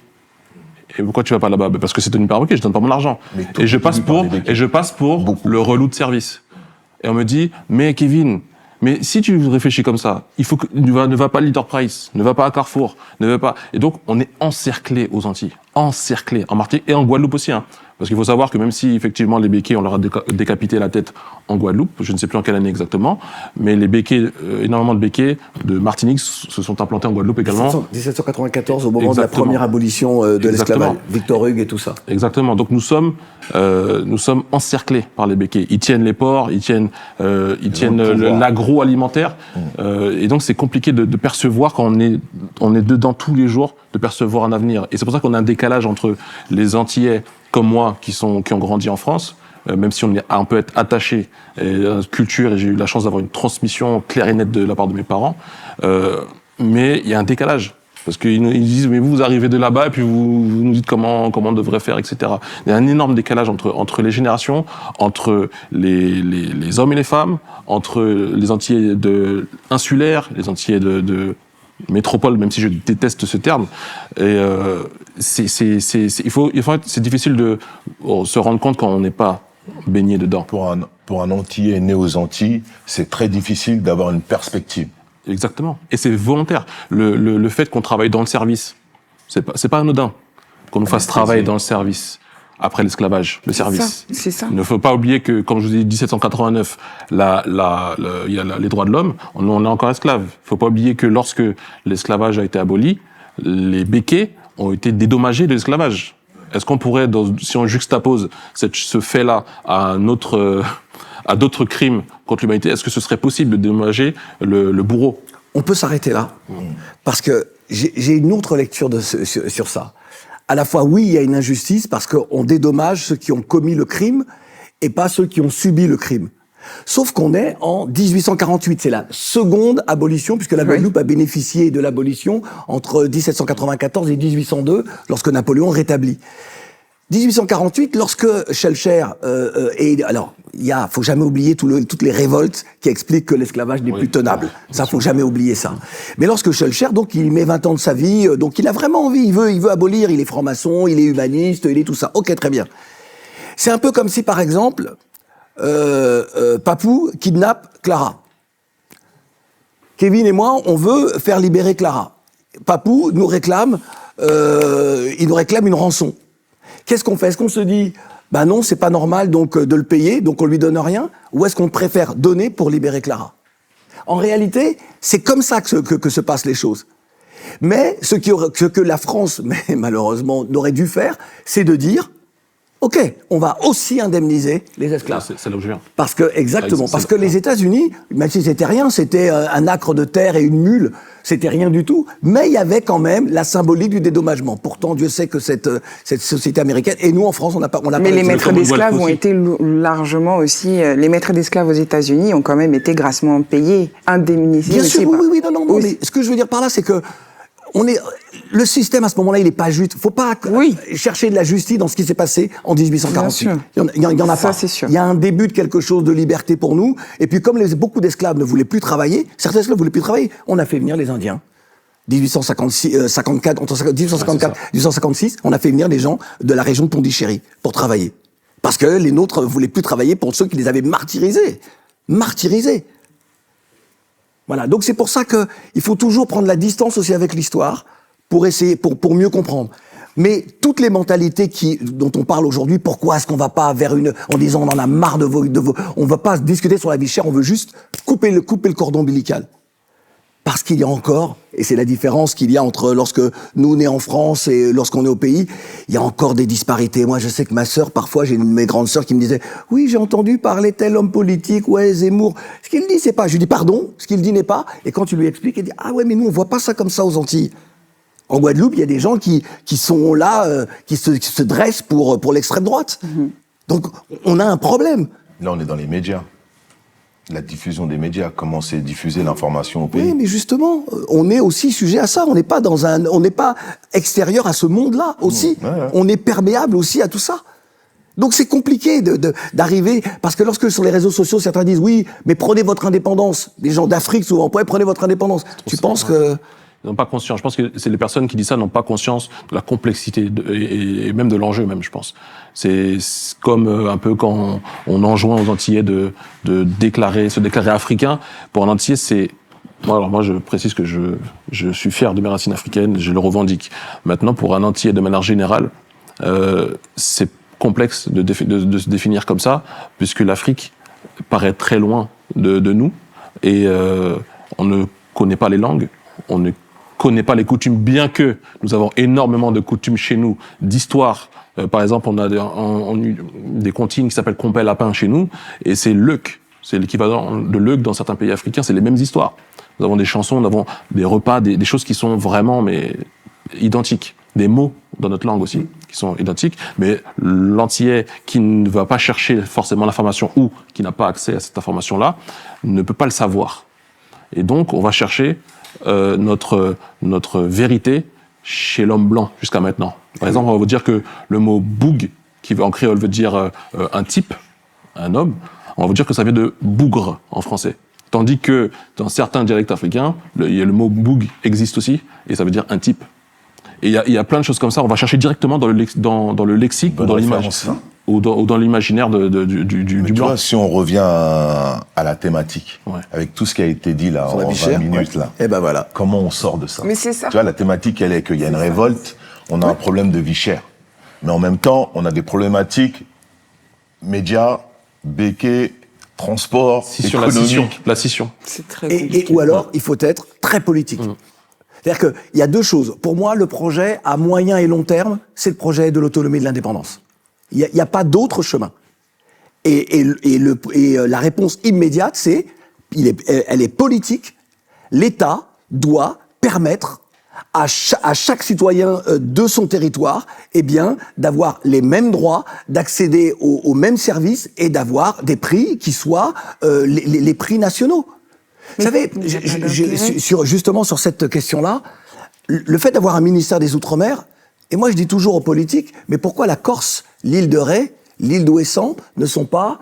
Et pourquoi tu vas pas là-bas? Parce que c'est tenu par un béquet, je donne pas mon argent. Et je passe pour le relou de service. Et on me dit, mais Kevin, mais si tu réfléchis comme ça, il faut que ne va pas à Leader Price, ne va pas à Carrefour, ne va pas. Et donc on est encerclé aux Antilles, encerclé en Martinique et en Guadeloupe aussi, hein. Parce qu'il faut savoir que même si effectivement les béquets, on leur a décapité la tête en Guadeloupe, je ne sais plus en quelle année exactement, mais les béquets, énormément de béquets de Martinique se sont implantés en Guadeloupe également. 1794, au moment Exactement. de la première abolition de l'esclavage, Victor Hugues et tout ça. Exactement. Donc nous sommes encerclés par les béquets. Ils tiennent les ports, ils tiennent l'agroalimentaire, et donc c'est compliqué de percevoir quand on est dedans tous les jours, de percevoir un avenir. Et c'est pour ça qu'on a un décalage entre les Antillais comme moi qui ont grandi en France, même si on peut être attaché à la culture, et j'ai eu la chance d'avoir une transmission claire et nette de la part de mes parents, mais il y a un décalage. Parce qu'ils disent, mais vous arrivez de là-bas et puis vous nous dites comment on devrait faire, etc. Il y a un énorme décalage entre les générations, entre les hommes et les femmes, entre les Antillais insulaires, les Antillais de métropole, même si je déteste ce terme. Et c'est difficile de se rendre compte quand on n'est pas baigné dedans. Pour un Antillais né aux Antilles, c'est très difficile d'avoir une perspective. Exactement. Et c'est volontaire. Le fait qu'on travaille dans le service, c'est pas anodin qu'on nous fasse travailler dans le service après l'esclavage, le service. C'est ça. Il ne faut pas oublier que, comme je vous ai dit, 1789, il y a les droits de l'homme, on est encore esclaves. Il ne faut pas oublier que lorsque l'esclavage a été aboli, les béquets ont été dédommagés de l'esclavage. Est-ce qu'on pourrait, si on juxtapose ce fait-là à d'autres crimes contre l'humanité, est-ce que ce serait possible de dédommager le bourreau? On peut s'arrêter là, parce que j'ai une autre lecture sur ça. À la fois, oui, il y a une injustice, parce qu'on dédommage ceux qui ont commis le crime, et pas ceux qui ont subi le crime. Sauf qu'on est en 1848, c'est la seconde abolition, puisque la Guadeloupe a bénéficié de l'abolition entre 1794 et 1802, lorsque Napoléon rétablit. 1848, lorsque Schellcher alors faut jamais oublier toutes les révoltes qui expliquent que l'esclavage n'est plus tenable. Ça, faut jamais oublier ça. Mais lorsque Schellcher, donc, il met 20 ans de sa vie, donc il a vraiment envie, il veut abolir, il est franc-maçon, il est humaniste, il est tout ça. Ok, très bien. C'est un peu comme si, par exemple, Papou kidnappe Clara. Kevin et moi, on veut faire libérer Clara. Papou nous réclame, il nous réclame une rançon. Qu'est-ce qu'on fait? Est-ce qu'on se dit, bah non, c'est pas normal donc de le payer, donc on lui donne rien? Ou est-ce qu'on préfère donner pour libérer Clara? En réalité, c'est comme ça que se passent les choses. Mais ce que la France, mais malheureusement, n'aurait dû faire, c'est de dire, ok, on va aussi indemniser les esclaves. C'est là où je viens. Parce que, exactement, parce que les États-Unis, même si c'était rien, c'était un acre de terre et une mule, c'était rien du tout, mais il y avait quand même la symbolique du dédommagement. Pourtant, Dieu sait que cette société américaine, et nous en France, on n'a pas. Mais les maîtres d'esclaves ont été largement aussi. Les maîtres d'esclaves aux États-Unis ont quand même été grassement payés, indemnisés. Bien aussi. sûr, oui, non. Mais ce que je veux dire par là, c'est que le système à ce moment-là, il n'est pas juste. Faut pas chercher de la justice dans ce qui s'est passé en 1848. Il y en a pas. C'est sûr. Il y a un début de quelque chose de liberté pour nous. Et puis comme beaucoup d'esclaves ne voulaient plus travailler, certains esclaves ne voulaient plus travailler, on a fait venir les Indiens. 1854, entre 1854 et 1856, on a fait venir des gens de la région de Pondichéry pour travailler. Parce que les nôtres voulaient plus travailler pour ceux qui les avaient martyrisés. Martyrisés. Voilà. Donc c'est pour ça que il faut toujours prendre la distance aussi avec l'histoire pour essayer, pour mieux comprendre. Mais toutes les mentalités dont on parle aujourd'hui, pourquoi est-ce qu'on va pas vers en disant on en a marre on va pas discuter sur la vie chère, on veut juste couper le cordon ombilical. Parce qu'il y a encore, et c'est la différence qu'il y a entre lorsque nous on est en France et lorsqu'on est au pays, il y a encore des disparités. Moi je sais que ma sœur, parfois j'ai une de mes grandes sœurs qui me disait « Oui, j'ai entendu parler tel homme politique, ouais, Zemmour. Ce qu'il dit c'est pas. » Je lui dis « Pardon, ce qu'il dit n'est pas. » Et quand tu lui expliques, il dit « Ah ouais, mais nous on voit pas ça comme ça aux Antilles. » En Guadeloupe, il y a des gens qui sont là, qui se dressent pour l'extrême droite. Donc on a un problème. Là on est dans les médias. La diffusion des médias, comment c'est diffuser l'information au pays. Oui, mais justement, on est aussi sujet à ça. On n'est pas extérieur à ce monde-là aussi. Ouais. On est perméable aussi à tout ça. Donc c'est compliqué d'arriver, parce que lorsque sur les réseaux sociaux certains disent oui, mais prenez votre indépendance. Des gens d'Afrique souvent, prenez votre indépendance. Tu penses que Ils n'ont pas conscience. Je pense que c'est les personnes qui disent ça n'ont pas conscience de la complexité et même de l'enjeu même, je pense. C'est comme un peu quand on enjoint aux Antillais de se déclarer africain. Pour un Antillais, c'est... Alors moi, je précise que je suis fier de mes racines africaines, je le revendique. Maintenant, pour un Antillais de manière générale, c'est complexe de se définir comme ça, puisque l'Afrique paraît très loin de nous et on ne connaît pas les langues, on ne connaît pas les coutumes, bien que nous avons énormément de coutumes chez nous, d'histoire. Par exemple, on a des comptines qui s'appellent Compé Lapin chez nous, et c'est Leuk. C'est l'équivalent de Leuk dans certains pays africains, c'est les mêmes histoires. Nous avons des chansons, nous avons des repas, des choses qui sont vraiment identiques. Des mots dans notre langue aussi, qui sont identiques. Mais l'Antillais qui ne va pas chercher forcément l'information ou qui n'a pas accès à cette information-là, ne peut pas le savoir. Et donc, on va chercher notre vérité chez l'homme blanc jusqu'à maintenant. Par exemple, on va vous dire que le mot boug, qui en créole veut dire un type, un homme, on va vous dire que ça vient de bougre en français. Tandis que dans certains dialectes africains, le mot boug existe aussi, et ça veut dire un type. Et il y a plein de choses comme ça. On va chercher directement dans le lexique, ou dans l'image, ou dans l'imaginaire du blanc. Vois, si on revient à la thématique, avec tout ce qui a été dit là, en 20 minutes, là, et ben voilà. Comment on sort de ça? Mais c'est ça. Tu vois, la thématique, elle est qu'il y a une révolte, on a un problème de vie chère. Mais en même temps, on a des problématiques médias, béquets, transport, économie. La scission. C'est très compliqué. Ou alors, il faut être très politique. C'est-à-dire qu'il y a deux choses. Pour moi, le projet à moyen et long terme, c'est le projet de l'autonomie et de l'indépendance. Il n'y a pas d'autre chemin. Et la réponse immédiate, elle est politique. L'État doit permettre à chaque citoyen de son territoire, d'avoir les mêmes droits, d'accéder aux mêmes services et d'avoir des prix qui soient les prix nationaux. Vous savez, justement sur cette question-là, le fait d'avoir un ministère des Outre-mer, et moi je dis toujours aux politiques, mais pourquoi la Corse, l'île de Ré, l'île d'Ouessant ne sont pas,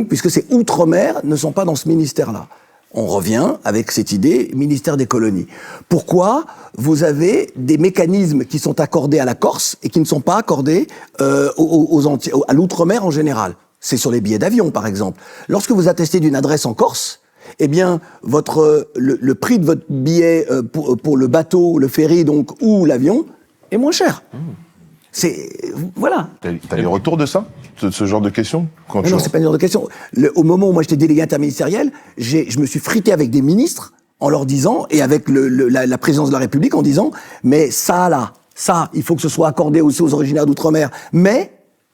puisque c'est Outre-mer, ne sont pas dans ce ministère-là? On revient avec cette idée, ministère des colonies. Pourquoi vous avez des mécanismes qui sont accordés à la Corse et qui ne sont pas accordés à l'Outre-mer en général? C'est sur les billets d'avion, par exemple. Lorsque vous attestez d'une adresse en Corse, le prix de votre billet pour le bateau, le ferry ou l'avion est moins cher. Voilà. T'as des retours de ça, de ce genre de questions? Non, c'est pas une genre de question. Au moment où moi j'étais délégué interministériel, je me suis frité avec des ministres en leur disant, et avec la présidence de la République en disant, mais ça, il faut que ce soit accordé aussi aux originaires d'outre-mer.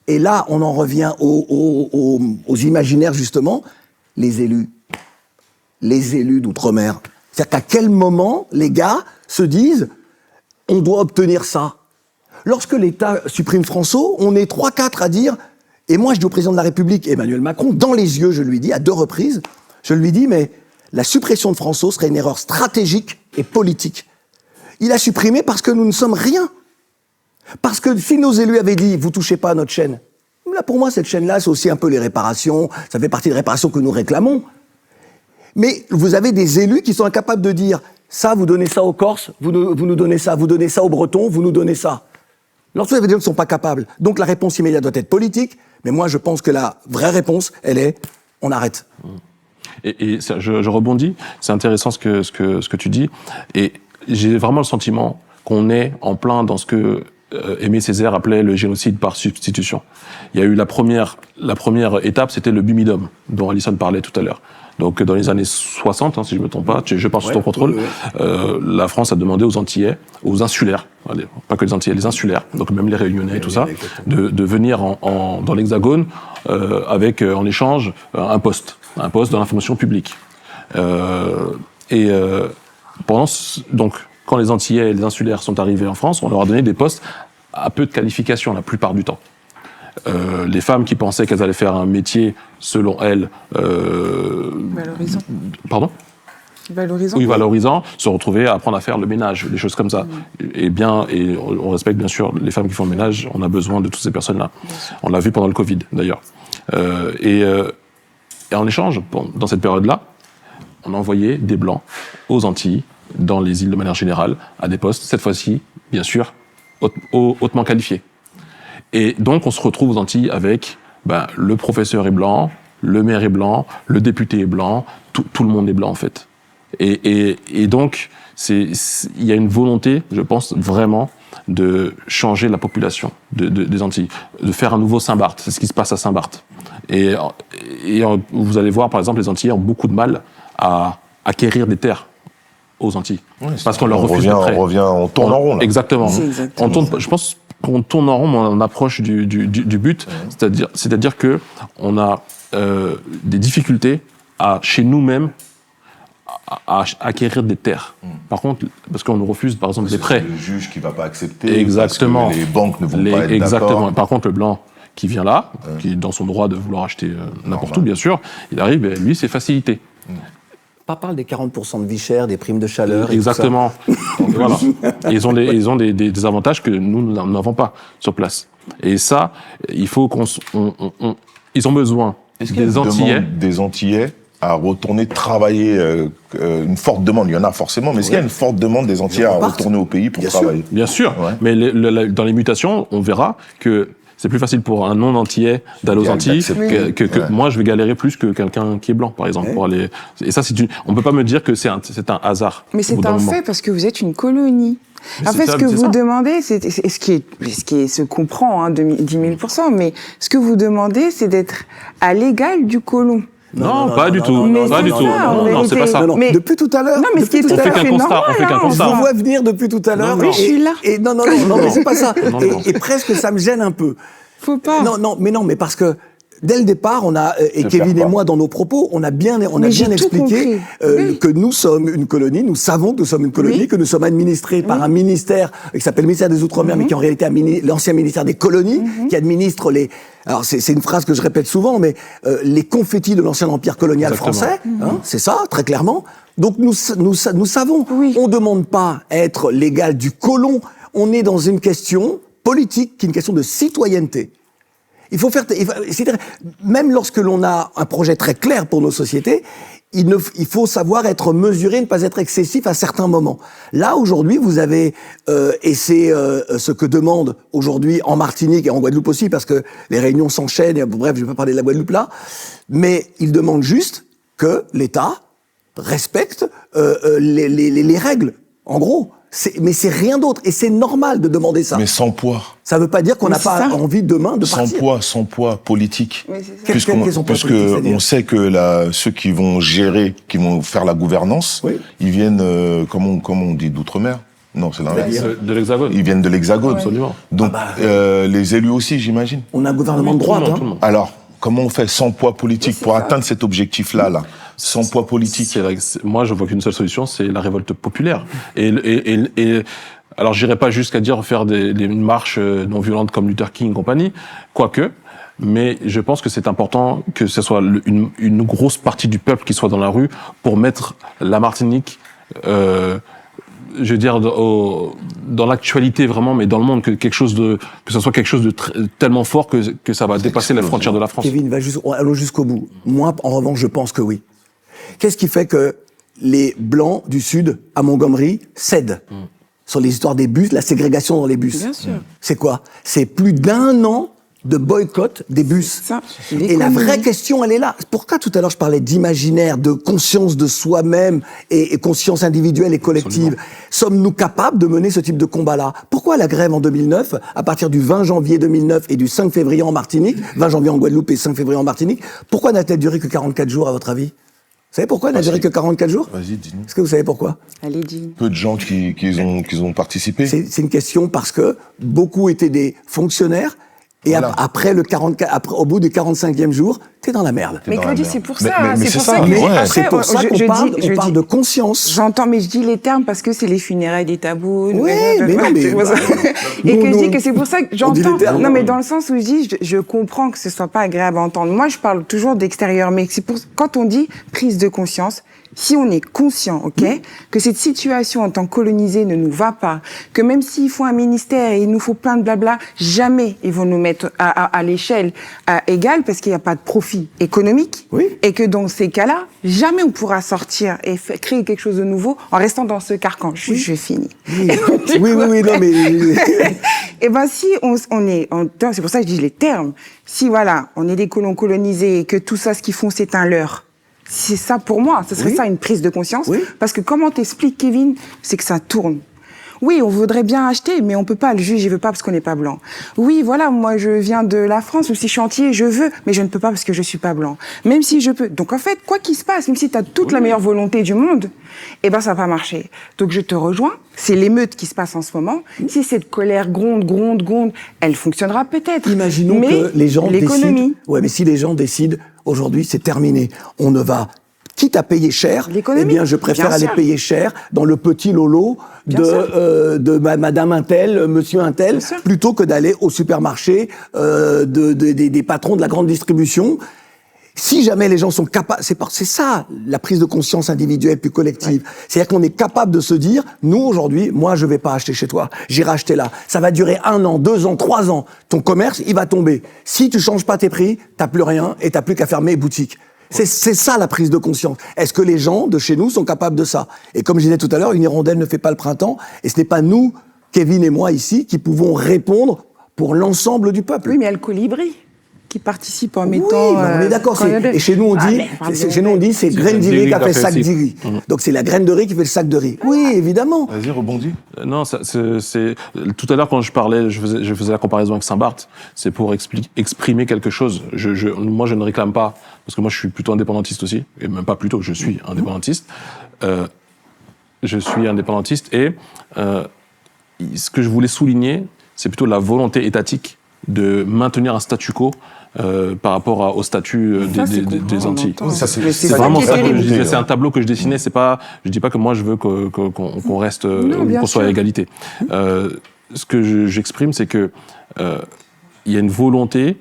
Et là, on en revient aux imaginaires justement, les élus d'outre-mer. C'est-à-dire qu'à quel moment les gars se disent on doit obtenir ça? Lorsque l'État supprime François, on est 3-4 à dire, et moi je dis au président de la République, Emmanuel Macron, dans les yeux, je lui dis à 2 reprises, je lui dis mais la suppression de François serait une erreur stratégique et politique. Il a supprimé parce que nous ne sommes rien. Parce que si nos élus avaient dit vous touchez pas à notre chaîne, là pour moi cette chaîne-là c'est aussi un peu les réparations, ça fait partie des réparations que nous réclamons. Mais vous avez des élus qui sont incapables de dire Ça, vous donnez ça aux Corses, vous nous donnez ça. Vous donnez ça aux Bretons, vous nous donnez ça. Lorsque vous avez des gens qui ne sont pas capables. Donc la réponse immédiate doit être politique, mais moi je pense que la vraie réponse, elle est on arrête. Et ça, je rebondis, c'est intéressant ce que tu dis, et j'ai vraiment le sentiment qu'on est en plein dans ce que Aimé Césaire appelait le génocide par substitution. Il y a eu la première étape, c'était le Bumidum, dont Alison parlait tout à l'heure. Donc dans les années 60, si je me trompe pas, je parle sous ton contrôle, la France a demandé aux Antillais, aux insulaires, pas que les Antillais, les insulaires, donc même les Réunionnais et tout ça, de venir dans l'Hexagone avec en échange un poste dans l'information publique. Donc quand les Antillais et les insulaires sont arrivés en France, on leur a donné des postes à peu de qualification la plupart du temps. Les femmes qui pensaient qu'elles allaient faire un métier, selon elles... Valorisant. Pardon ? Valorisant. Oui, valorisant, se retrouver à apprendre à faire le ménage, des choses comme ça. Et on respecte bien sûr les femmes qui font le ménage, on a besoin de toutes ces personnes-là. On l'a vu pendant le Covid, d'ailleurs. Et en échange, dans cette période-là, on a envoyé des Blancs aux Antilles, dans les îles de manière générale, à des postes, cette fois-ci, bien sûr, hautement qualifiés. Et donc, on se retrouve aux Antilles avec le professeur est blanc, le maire est blanc, le député est blanc, tout le monde est blanc, en fait. Et donc, il y a une volonté, je pense, vraiment, de changer la population des Antilles, de faire un nouveau Saint-Barth. C'est ce qui se passe à Saint-Barth. Et vous allez voir, par exemple, les Antillais ont beaucoup de mal à acquérir des terres aux Antilles. Oui, parce qu'on leur refuse de prêt. On tourne en rond, là. Exactement. Exactement. Je pense qu'on tourne en rond, mais on approche du but. C'est-à-dire que on a des difficultés chez nous-mêmes à acquérir des terres. Par contre, parce qu'on nous refuse, par exemple, des prêts. C'est le juge qui ne va pas accepter. Exactement. Parce que les banques ne vont pas être exactement. d'accord. Par contre, le blanc qui vient là, qui est dans son droit de vouloir acheter n'importe où, bien sûr, il arrive, et lui, c'est facilité. Pas parle des 40% de vie chère, des primes de chaleur. Exactement. Voilà. Ils ont des avantages que nous n'avons pas sur place. Et ça, il faut ils ont besoin des Antillais. Des Antillais à retourner travailler, une forte demande. Il y en a forcément, mais est-ce qu'il y a une forte demande des Antillais à retourner au pays pour travailler ? Bien sûr. Ouais. Mais dans les mutations, on verra que c'est plus facile pour un non-antillais d'aller aux Antilles que moi, je vais galérer plus que quelqu'un qui est blanc, par exemple. Pour aller... Et ça, on peut pas me dire que c'est un hasard. Mais c'est un fait parce que vous êtes une colonie. En fait, ce que vous demandez, c'est ce qui se comprend, 10 000%, mais ce que vous demandez, c'est d'être à l'égal du colon. Non, pas du tout. Non, C'est pas ça. Mais depuis tout à l'heure. Non, mais ce qui est tout à fait normal. On fait qu'un constat. Je vous vois venir depuis tout à l'heure. Oui, je suis là. Et non, mais c'est pas ça. Et presque ça me gêne un peu. Faut pas. Non, mais parce que dès le départ, on a et Kevin et moi dans nos propos, on a bien expliqué que nous sommes une colonie. Nous savons que nous sommes une colonie, que nous sommes administrés par un ministère qui s'appelle le ministère des Outre-mer, mais qui est en réalité l'ancien ministère des colonies, qui administre les. Alors c'est une phrase que je répète souvent, mais les confettis de l'ancien empire colonial français, c'est ça, très clairement. Donc nous savons. On demande pas à être l'égal du colon. On est dans une question politique, qui est une question de citoyenneté. Il faut faire, même lorsque l'on a un projet très clair pour nos sociétés, il faut savoir être mesuré, ne pas être excessif à certains moments. Là, aujourd'hui, vous avez, et c'est ce que demande aujourd'hui en Martinique et en Guadeloupe aussi, parce que les réunions s'enchaînent, et bref, je ne vais pas parler de la Guadeloupe là, mais ils demandent juste que l'État respecte les règles, en gros. Mais c'est rien d'autre, et c'est normal de demander ça. Mais sans poids. Ça veut pas dire qu'on n'a pas envie demain de partir. Sans poids politique. Puisqu'on sait que ceux qui vont gérer, qui vont faire la gouvernance, ils viennent, comment on dit, d'outre-mer. Non, c'est l'inverse. De l'Hexagone. Ils viennent de l'Hexagone. Absolument. Donc, les élus aussi, j'imagine. On a un gouvernement de droite. Alors, comment on fait sans poids politique pour atteindre cet objectif-là, sans poids politique? Moi, je vois qu'une seule solution, c'est la révolte populaire. Alors, j'irai pas jusqu'à dire faire des marches non violentes comme Luther King et compagnie, quoique, mais je pense que c'est important que ce soit une grosse partie du peuple qui soit dans la rue pour mettre la Martinique, je veux dire, dans l'actualité vraiment, mais dans le monde, que ce soit quelque chose de tellement fort que ça va dépasser les frontières de la France. Kevin, allons jusqu'au bout. Moi, en revanche, je pense que oui. Qu'est-ce qui fait que les Blancs du Sud, à Montgomery, cèdent sur les histoires des bus, la ségrégation dans les bus. Bien sûr. C'est quoi? C'est plus d'1 an de boycott des bus. Ça, et la vraie question, elle est là. Pourquoi tout à l'heure je parlais d'imaginaire, de conscience de soi-même et conscience individuelle et collective? Absolument. Sommes-nous capables de mener ce type de combat-là? Pourquoi la grève en 2009, à partir du 20 janvier 2009 et du 5 février en Martinique, 20 janvier en Guadeloupe et 5 février en Martinique, pourquoi n'a-t-elle duré que 44 jours à votre avis? Vous savez pourquoi elle n'a duré que 44 jours? Vas-y, dis-nous. Est-ce que vous savez pourquoi? Allez, dis. Peu de gens qui ont participé. C'est une question parce que beaucoup étaient des fonctionnaires et Voilà. au bout du 45e jour, t'es dans la merde. Mais dans la Claudie, merde. c'est pour Mais- ça. mais c'est c'est pour ça, ça que. mais ouais. Après, C'est pour ça qu'on parle de conscience. J'entends, mais je dis les termes parce que c'est les funérailles des tabous. Oui, mais non, mais- c'est pour ça. Et nous, que je dis nous, que c'est pour ça que on dit j'entends. les termes. Non, mais dans le sens où je dis, je comprends que ce soit pas agréable à entendre. Moi, je parle toujours d'extérieur, mais c'est pour quand on dit prise de conscience. Si on est conscient, ok, que cette situation en tant que colonisé ne nous va pas, que même s'il faut un ministère et il nous faut plein de blabla, jamais ils vont nous mettre à l'échelle égale parce qu'il n'y a pas de profit économique. Oui. Et que dans ces cas-là, jamais on pourra sortir et créer quelque chose de nouveau en restant dans ce carcan. Je finis. Oui, oui, non, mais... Et ben si on est, c'est pour ça que je dis les termes. Si voilà, on est des colons colonisés et que tout ça, ce qu'ils font, c'est un leurre. C'est ça pour moi, ce serait Oui. ça une prise de conscience. Oui. Parce que comment t'expliques, Kevin, c'est que ça tourne. Oui, on voudrait bien acheter, mais on peut pas. Le juge, il veut pas parce qu'on n'est pas blanc. Oui, voilà, moi, je viens de la France, ou si chantier, je veux, mais je ne peux pas parce que je suis pas blanc. Même si je peux. Donc, en fait, quoi qu'il se passe, même si tu as toute la meilleure volonté du monde, eh ben, ça va pas marcher. Donc, je te rejoins. C'est l'émeute qui se passe en ce moment. Si cette colère gronde, elle fonctionnera peut-être. Imaginons mais que les gens décident... l'économie. Ouais, mais si les gens décident, aujourd'hui, c'est terminé. On ne va... Quitte à payer cher, L'économie, eh bien, je préfère bien aller sûr. payer cher dans le petit lolo Bien de Madame Untel, Monsieur Untel, Bien sûr. plutôt que d'aller au supermarché des patrons de la grande distribution. Si jamais les gens sont capables, c'est ça la prise de conscience individuelle puis collective. C'est-à-dire qu'on est capable de se dire, nous aujourd'hui, moi je vais pas acheter chez toi, j'irai acheter là. Ça va durer 1 an, 2 ans, 3 ans. Ton commerce, il va tomber. Si tu changes pas tes prix, t'as plus rien et t'as plus qu'à fermer les boutiques. C'est ça la prise de conscience. Est-ce que les gens de chez nous sont capables de ça? Et comme je disais tout à l'heure, une hirondelle ne fait pas le printemps, et ce n'est pas nous, Kevin et moi ici, qui pouvons répondre pour l'ensemble du peuple. Oui, mais il y a le colibri qui participe en Oui, mettant. mais on est d'accord. quand il y a de- Et chez nous, on dit, c'est graine de riz qui a fait le sac de riz. Donc c'est la graine de riz qui fait le sac de riz. Oui, évidemment. Vas-y, rebondis. Non, c'est tout à l'heure quand je parlais, je faisais la comparaison avec Saint-Barth. C'est pour exprimer quelque chose. Moi, je ne réclame pas parce que moi, je suis plutôt indépendantiste aussi, et même pas plutôt, je suis indépendantiste. Je suis indépendantiste et ce que je voulais souligner, c'est plutôt la volonté étatique de maintenir un statu quo par rapport au statut des Antilles. Ça, c'est- Mais c'est C'est ça vraiment qui est ça que je terrible. disais. C'est un tableau que je dessinais. C'est pas, je dis pas que moi je veux qu'on reste, bien qu'on soit à sûr. égalité. Ce que j'exprime, c'est que il y a une volonté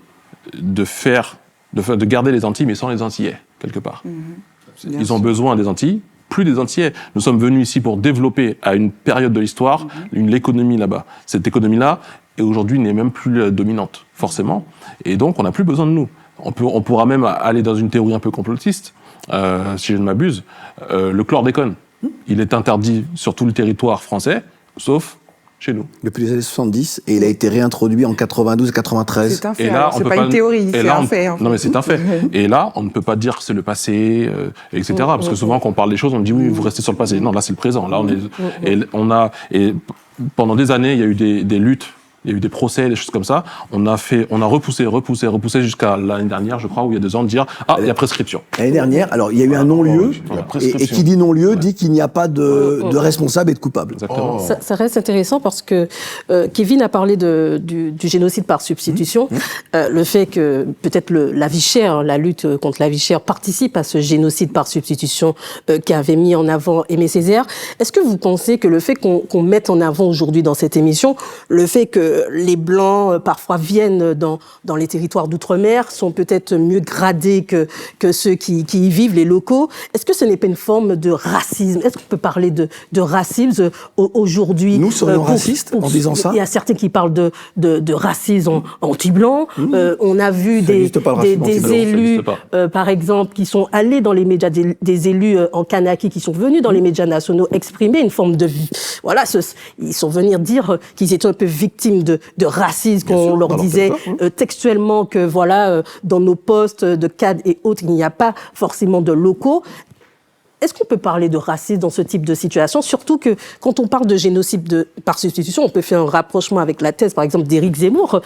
de garder les Antilles, mais sans les Antillais quelque part. Bien Ils ont sûr. besoin des Antilles, plus des Antillais. Nous sommes venus ici pour développer à une période de l'histoire l'économie là-bas. Cette économie-là, et aujourd'hui, n'est même plus dominante, forcément. Et donc, on n'a plus besoin de nous. On pourra même aller dans une théorie un peu complotiste, si je ne m'abuse. Le chlordécone, il est interdit sur tout le territoire français, sauf chez nous. Depuis les années 70, et il a été réintroduit en 92 et 93. C'est un fait. Et là, alors, on c'est peut pas une théorie, et c'est là, un on- fait. en Non, mais fait. c'est un fait. Et là, on ne peut pas dire que c'est le passé, etc. Parce que souvent, quand on parle des choses, on dit oui, vous restez sur le passé. Non, là, c'est le présent. Là, et pendant des années, il y a eu des luttes. Il y a eu des procès, des choses comme ça. On a repoussé jusqu'à l'année dernière, je crois, où il y a 2 ans, de dire il y a prescription. L'année dernière, alors il y a eu un non-lieu, La et prescription. qui dit non-lieu dit qu'il n'y a pas de responsable et de coupable. Exactement. Ça reste intéressant parce que Kevin a parlé du génocide par substitution. Le fait que peut-être la vie chère, la lutte contre la vie chère participe à ce génocide par substitution qu'avait mis en avant Aimé Césaire. Est-ce que vous pensez que le fait qu'on mette en avant aujourd'hui dans cette émission, le fait que que les Blancs, parfois, viennent dans les territoires d'outre-mer, sont peut-être mieux gradés que ceux qui y vivent, les locaux. Est-ce que ce n'est pas une forme de racisme? Est-ce qu'on peut parler de racisme aujourd'hui? Nous serions racistes en disant ça? Il y a certains qui parlent de racisme anti-blanc. On a vu des élus, par exemple, qui sont allés dans les médias, des élus en Kanaki qui sont venus dans les médias nationaux exprimer une forme de... Voilà, ils sont venus dire qu'ils étaient un peu victimes de racisme, qu'on leur disait textuellement que, voilà, dans nos postes de cadres et autres, il n'y a pas forcément de locaux. Est-ce qu'on peut parler de racisme dans ce type de situation? Surtout que quand on parle de génocide par substitution, on peut faire un rapprochement avec la thèse, par exemple, d'Éric Zemmour,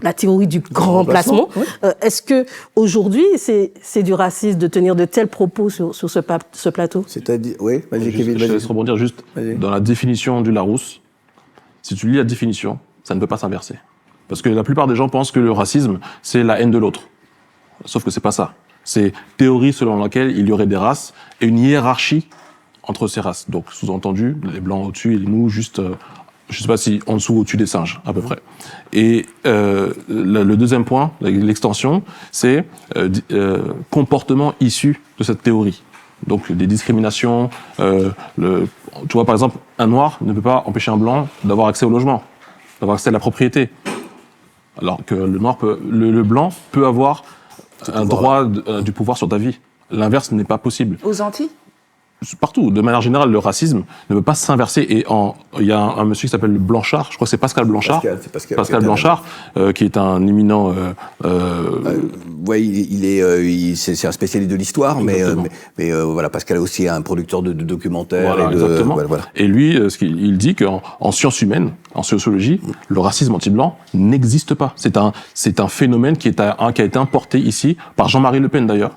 la théorie du grand remplacement. Oui. Est-ce qu'aujourd'hui, c'est du racisme de tenir de tels propos sur ce plateau? C'est-à-dire, oui, vas-y, Kevin. Je laisse rebondir juste dans la définition du Larousse. Si tu lis la définition, ça ne peut pas s'inverser. Parce que la plupart des gens pensent que le racisme, c'est la haine de l'autre. Sauf que c'est pas ça. C'est théorie selon laquelle il y aurait des races et une hiérarchie entre ces races. Donc, sous-entendu, les blancs au-dessus et nous, juste, je sais pas si en dessous, au-dessus des singes, à peu près. Et le deuxième point, l'extension, c'est comportement issu de cette théorie. Donc, des discriminations. Tu vois, par exemple, un noir ne peut pas empêcher un blanc d'avoir accès au logement, d'avoir accès à la propriété. Alors que le blanc peut avoir un droit du pouvoir sur ta vie. L'inverse n'est pas possible. Aux Antilles ? Partout. De manière générale, le racisme ne peut pas s'inverser. Et il y a un monsieur qui s'appelle Blanchard, je crois que c'est Pascal Blanchard. Pascal Blanchard, qui est un éminent... Oui, c'est un spécialiste de l'histoire, mais voilà, Pascal est aussi un producteur de documentaires. Voilà, exactement. Voilà. Et lui, il dit qu'en sciences humaines, en sociologie, le racisme anti-blanc n'existe pas. C'est un phénomène qui a été importé ici par Jean-Marie Le Pen, d'ailleurs.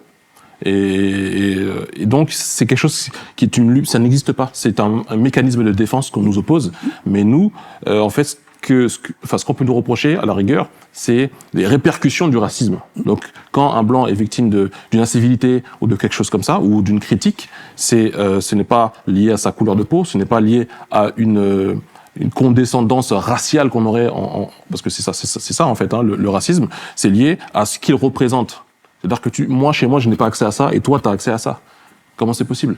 Et donc c'est quelque chose qui est une lutte, ça n'existe pas. C'est un mécanisme de défense qu'on nous oppose. Mais nous, en fait, ce qu'on peut nous reprocher, à la rigueur, c'est les répercussions du racisme. Donc, quand un blanc est victime d'une incivilité ou de quelque chose comme ça, ou d'une critique, ce n'est pas lié à sa couleur de peau, ce n'est pas lié à une condescendance raciale qu'on aurait parce que c'est ça en fait, hein, le racisme, c'est lié à ce qu'il représente. C'est-à-dire que chez moi, je n'ai pas accès à ça, et toi, tu as accès à ça. Comment c'est possible?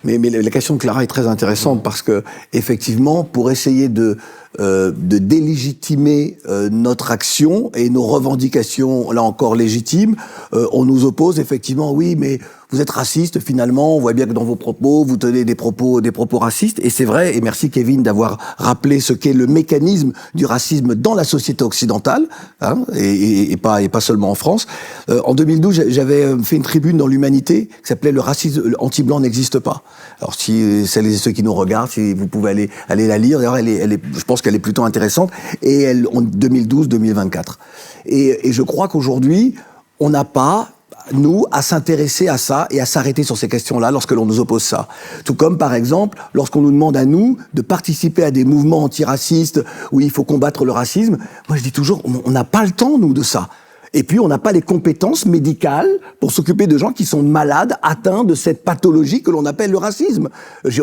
Mais la question de Clara est très intéressante parce que, effectivement, pour essayer de délégitimer notre action et nos revendications, là encore légitimes, on nous oppose effectivement, oui, mais vous êtes raciste finalement, on voit bien que dans vos propos, vous tenez des propos racistes, et c'est vrai, et merci Kevin d'avoir rappelé ce qu'est le mécanisme du racisme dans la société occidentale, hein, et pas seulement en France. En 2012, j'avais fait une tribune dans l'Humanité qui s'appelait « Le racisme anti-blanc n'existe pas ». Alors si celles et ceux qui nous regardent, si vous pouvez aller la lire, d'ailleurs je pense qu'elle est plutôt intéressante, et en 2012-2024. Et je crois qu'aujourd'hui, on n'a pas, nous, à s'intéresser à ça et à s'arrêter sur ces questions-là lorsque l'on nous oppose ça. Tout comme, par exemple, lorsqu'on nous demande à nous de participer à des mouvements antiracistes où il faut combattre le racisme, moi je dis toujours, on n'a pas le temps, nous, de ça. Et puis, on n'a pas les compétences médicales pour s'occuper de gens qui sont malades, atteints de cette pathologie que l'on appelle le racisme.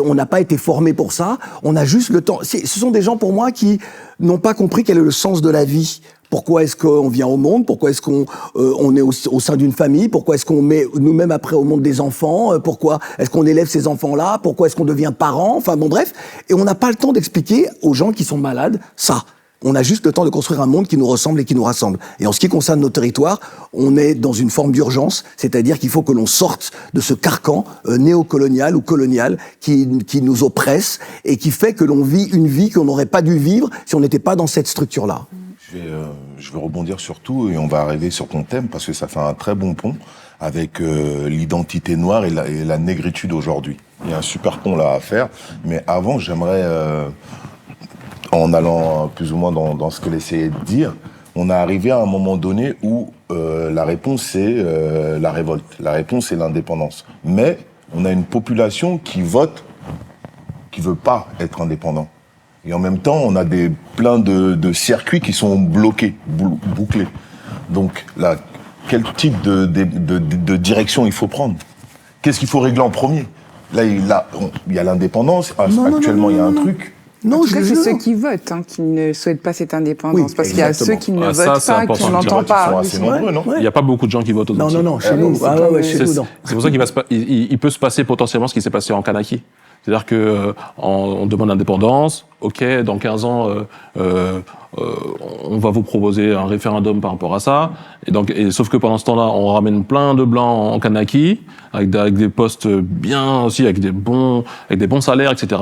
On n'a pas été formés pour ça, on a juste le temps. Ce sont des gens, pour moi, qui n'ont pas compris quel est le sens de la vie. Pourquoi est-ce qu'on vient au monde? Pourquoi est-ce qu'on est au sein d'une famille? Pourquoi est-ce qu'on met nous-mêmes après au monde des enfants? Pourquoi est-ce qu'on élève ces enfants-là? Pourquoi est-ce qu'on devient parent? Enfin bon, bref. Et on n'a pas le temps d'expliquer aux gens qui sont malades ça. On a juste le temps de construire un monde qui nous ressemble et qui nous rassemble. Et en ce qui concerne nos territoires, on est dans une forme d'urgence, c'est-à-dire qu'il faut que l'on sorte de ce carcan néocolonial ou colonial qui nous oppresse et qui fait que l'on vit une vie qu'on n'aurait pas dû vivre si on n'était pas dans cette structure-là. Je vais rebondir sur tout et on va arriver sur ton thème parce que ça fait un très bon pont avec l'identité noire et la négritude aujourd'hui. Il y a un super pont là à faire, mais avant j'aimerais... en allant plus ou moins dans ce qu'elle essayait de dire, on est arrivé à un moment donné où la réponse c'est la révolte, la réponse c'est l'indépendance. Mais on a une population qui vote, qui veut pas être indépendant. Et en même temps, on a plein de circuits qui sont bloqués, bouclés. Donc là, quel type de direction il faut prendre? Qu'est-ce qu'il faut régler en premier? Là, il y a l'indépendance, actuellement il y a un truc. Non, En tout cas, c'est jure. ceux qui votent qui ne souhaitent pas cette indépendance. Oui, parce qu'il y a exactement. ceux qui ne Ah, ça, votent c'est pas, important qui de dire. n'entendent Ils sont pas. assez nombreux, non? Il n'y a pas beaucoup de gens qui votent aux Non, Antilles. non, chez nous. Chez nous, non. C'est pour ça il peut se passer potentiellement ce qui s'est passé en Kanaki. C'est-à-dire que on demande l'indépendance, ok, dans 15 ans, on va vous proposer un référendum par rapport à ça. Sauf que pendant ce temps-là, on ramène plein de blancs en Kanaki, avec des postes bien aussi, avec des bons salaires, etc.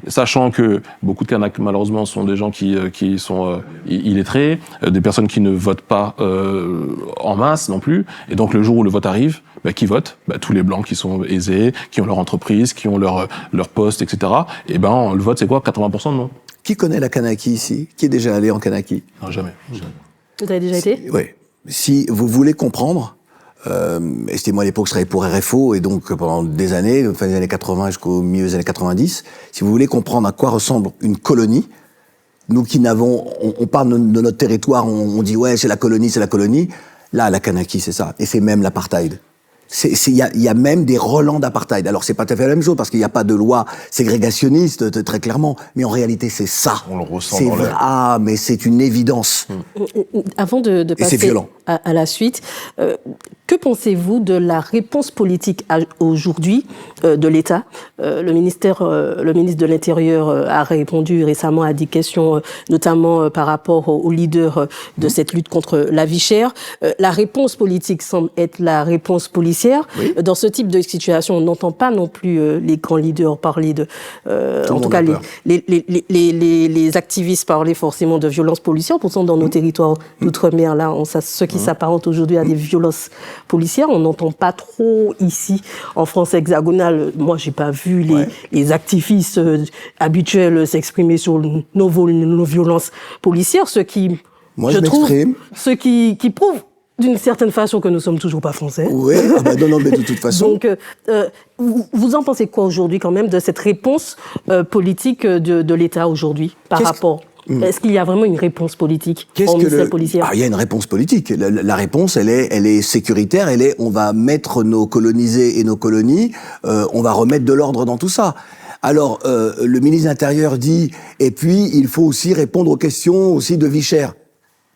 Sachant que beaucoup de Kanaks, malheureusement, sont des gens qui sont illettrés, des personnes qui ne votent pas en masse non plus. Et donc le jour où le vote arrive, qui votent? Tous les blancs qui sont aisés, qui ont leur entreprise, qui ont leur poste, etc. Et le vote, c'est quoi? 80% de non. Qui connaît la Kanaki ici? Qui est déjà allé en Kanaki? Non, jamais. Vous avez déjà été? Oui. Si vous voulez comprendre, c'était moi à l'époque, je travaillais pour RFO, et donc pendant des années, fin des années 80 jusqu'au milieu des années 90, si vous voulez comprendre à quoi ressemble une colonie, nous qui n'avons, on parle de notre territoire, on dit ouais, c'est la colonie, c'est la colonie. Là, la Kanaki, c'est ça. Et c'est même l'apartheid. Il y a même des relents d'apartheid. Alors c'est pas tout à fait la même chose parce qu'il n'y a pas de loi ségrégationniste très clairement, mais en réalité c'est ça. On le ressent dans l'air. Ah, mais c'est une évidence. Avant de c'est passer violent. à la suite, que pensez-vous de la réponse politique aujourd'hui de l'État? Le ministre de l'Intérieur a répondu récemment à des questions, notamment par rapport aux leaders de cette lutte contre la vie chère. La réponse politique semble être la réponse policière. Oui. Dans ce type de situation, on n'entend pas non plus les grands leaders parler de... en tout cas, les activistes parler forcément de violences policières. Pourtant, dans nos territoires d'outre-mer, là, ceux qui s'apparentent aujourd'hui à des violences policières, on n'entend pas trop ici, en France hexagonale. Moi, j'ai pas vu les activistes habituels s'exprimer sur nos violences policières, ce qui, moi, je trouve, ce qui prouve d'une certaine façon que nous sommes toujours pas français. Oui, non, mais de toute façon. Donc, vous en pensez quoi aujourd'hui quand même de cette réponse politique de l'État aujourd'hui par rapport? Est-ce qu'il y a vraiment une réponse politique policière? Il y a une réponse politique. La réponse, elle est sécuritaire. On va mettre nos colonisés et nos colonies, on va remettre de l'ordre dans tout ça. Alors, le ministre de l'Intérieur dit, et puis il faut aussi répondre aux questions aussi de vie chère.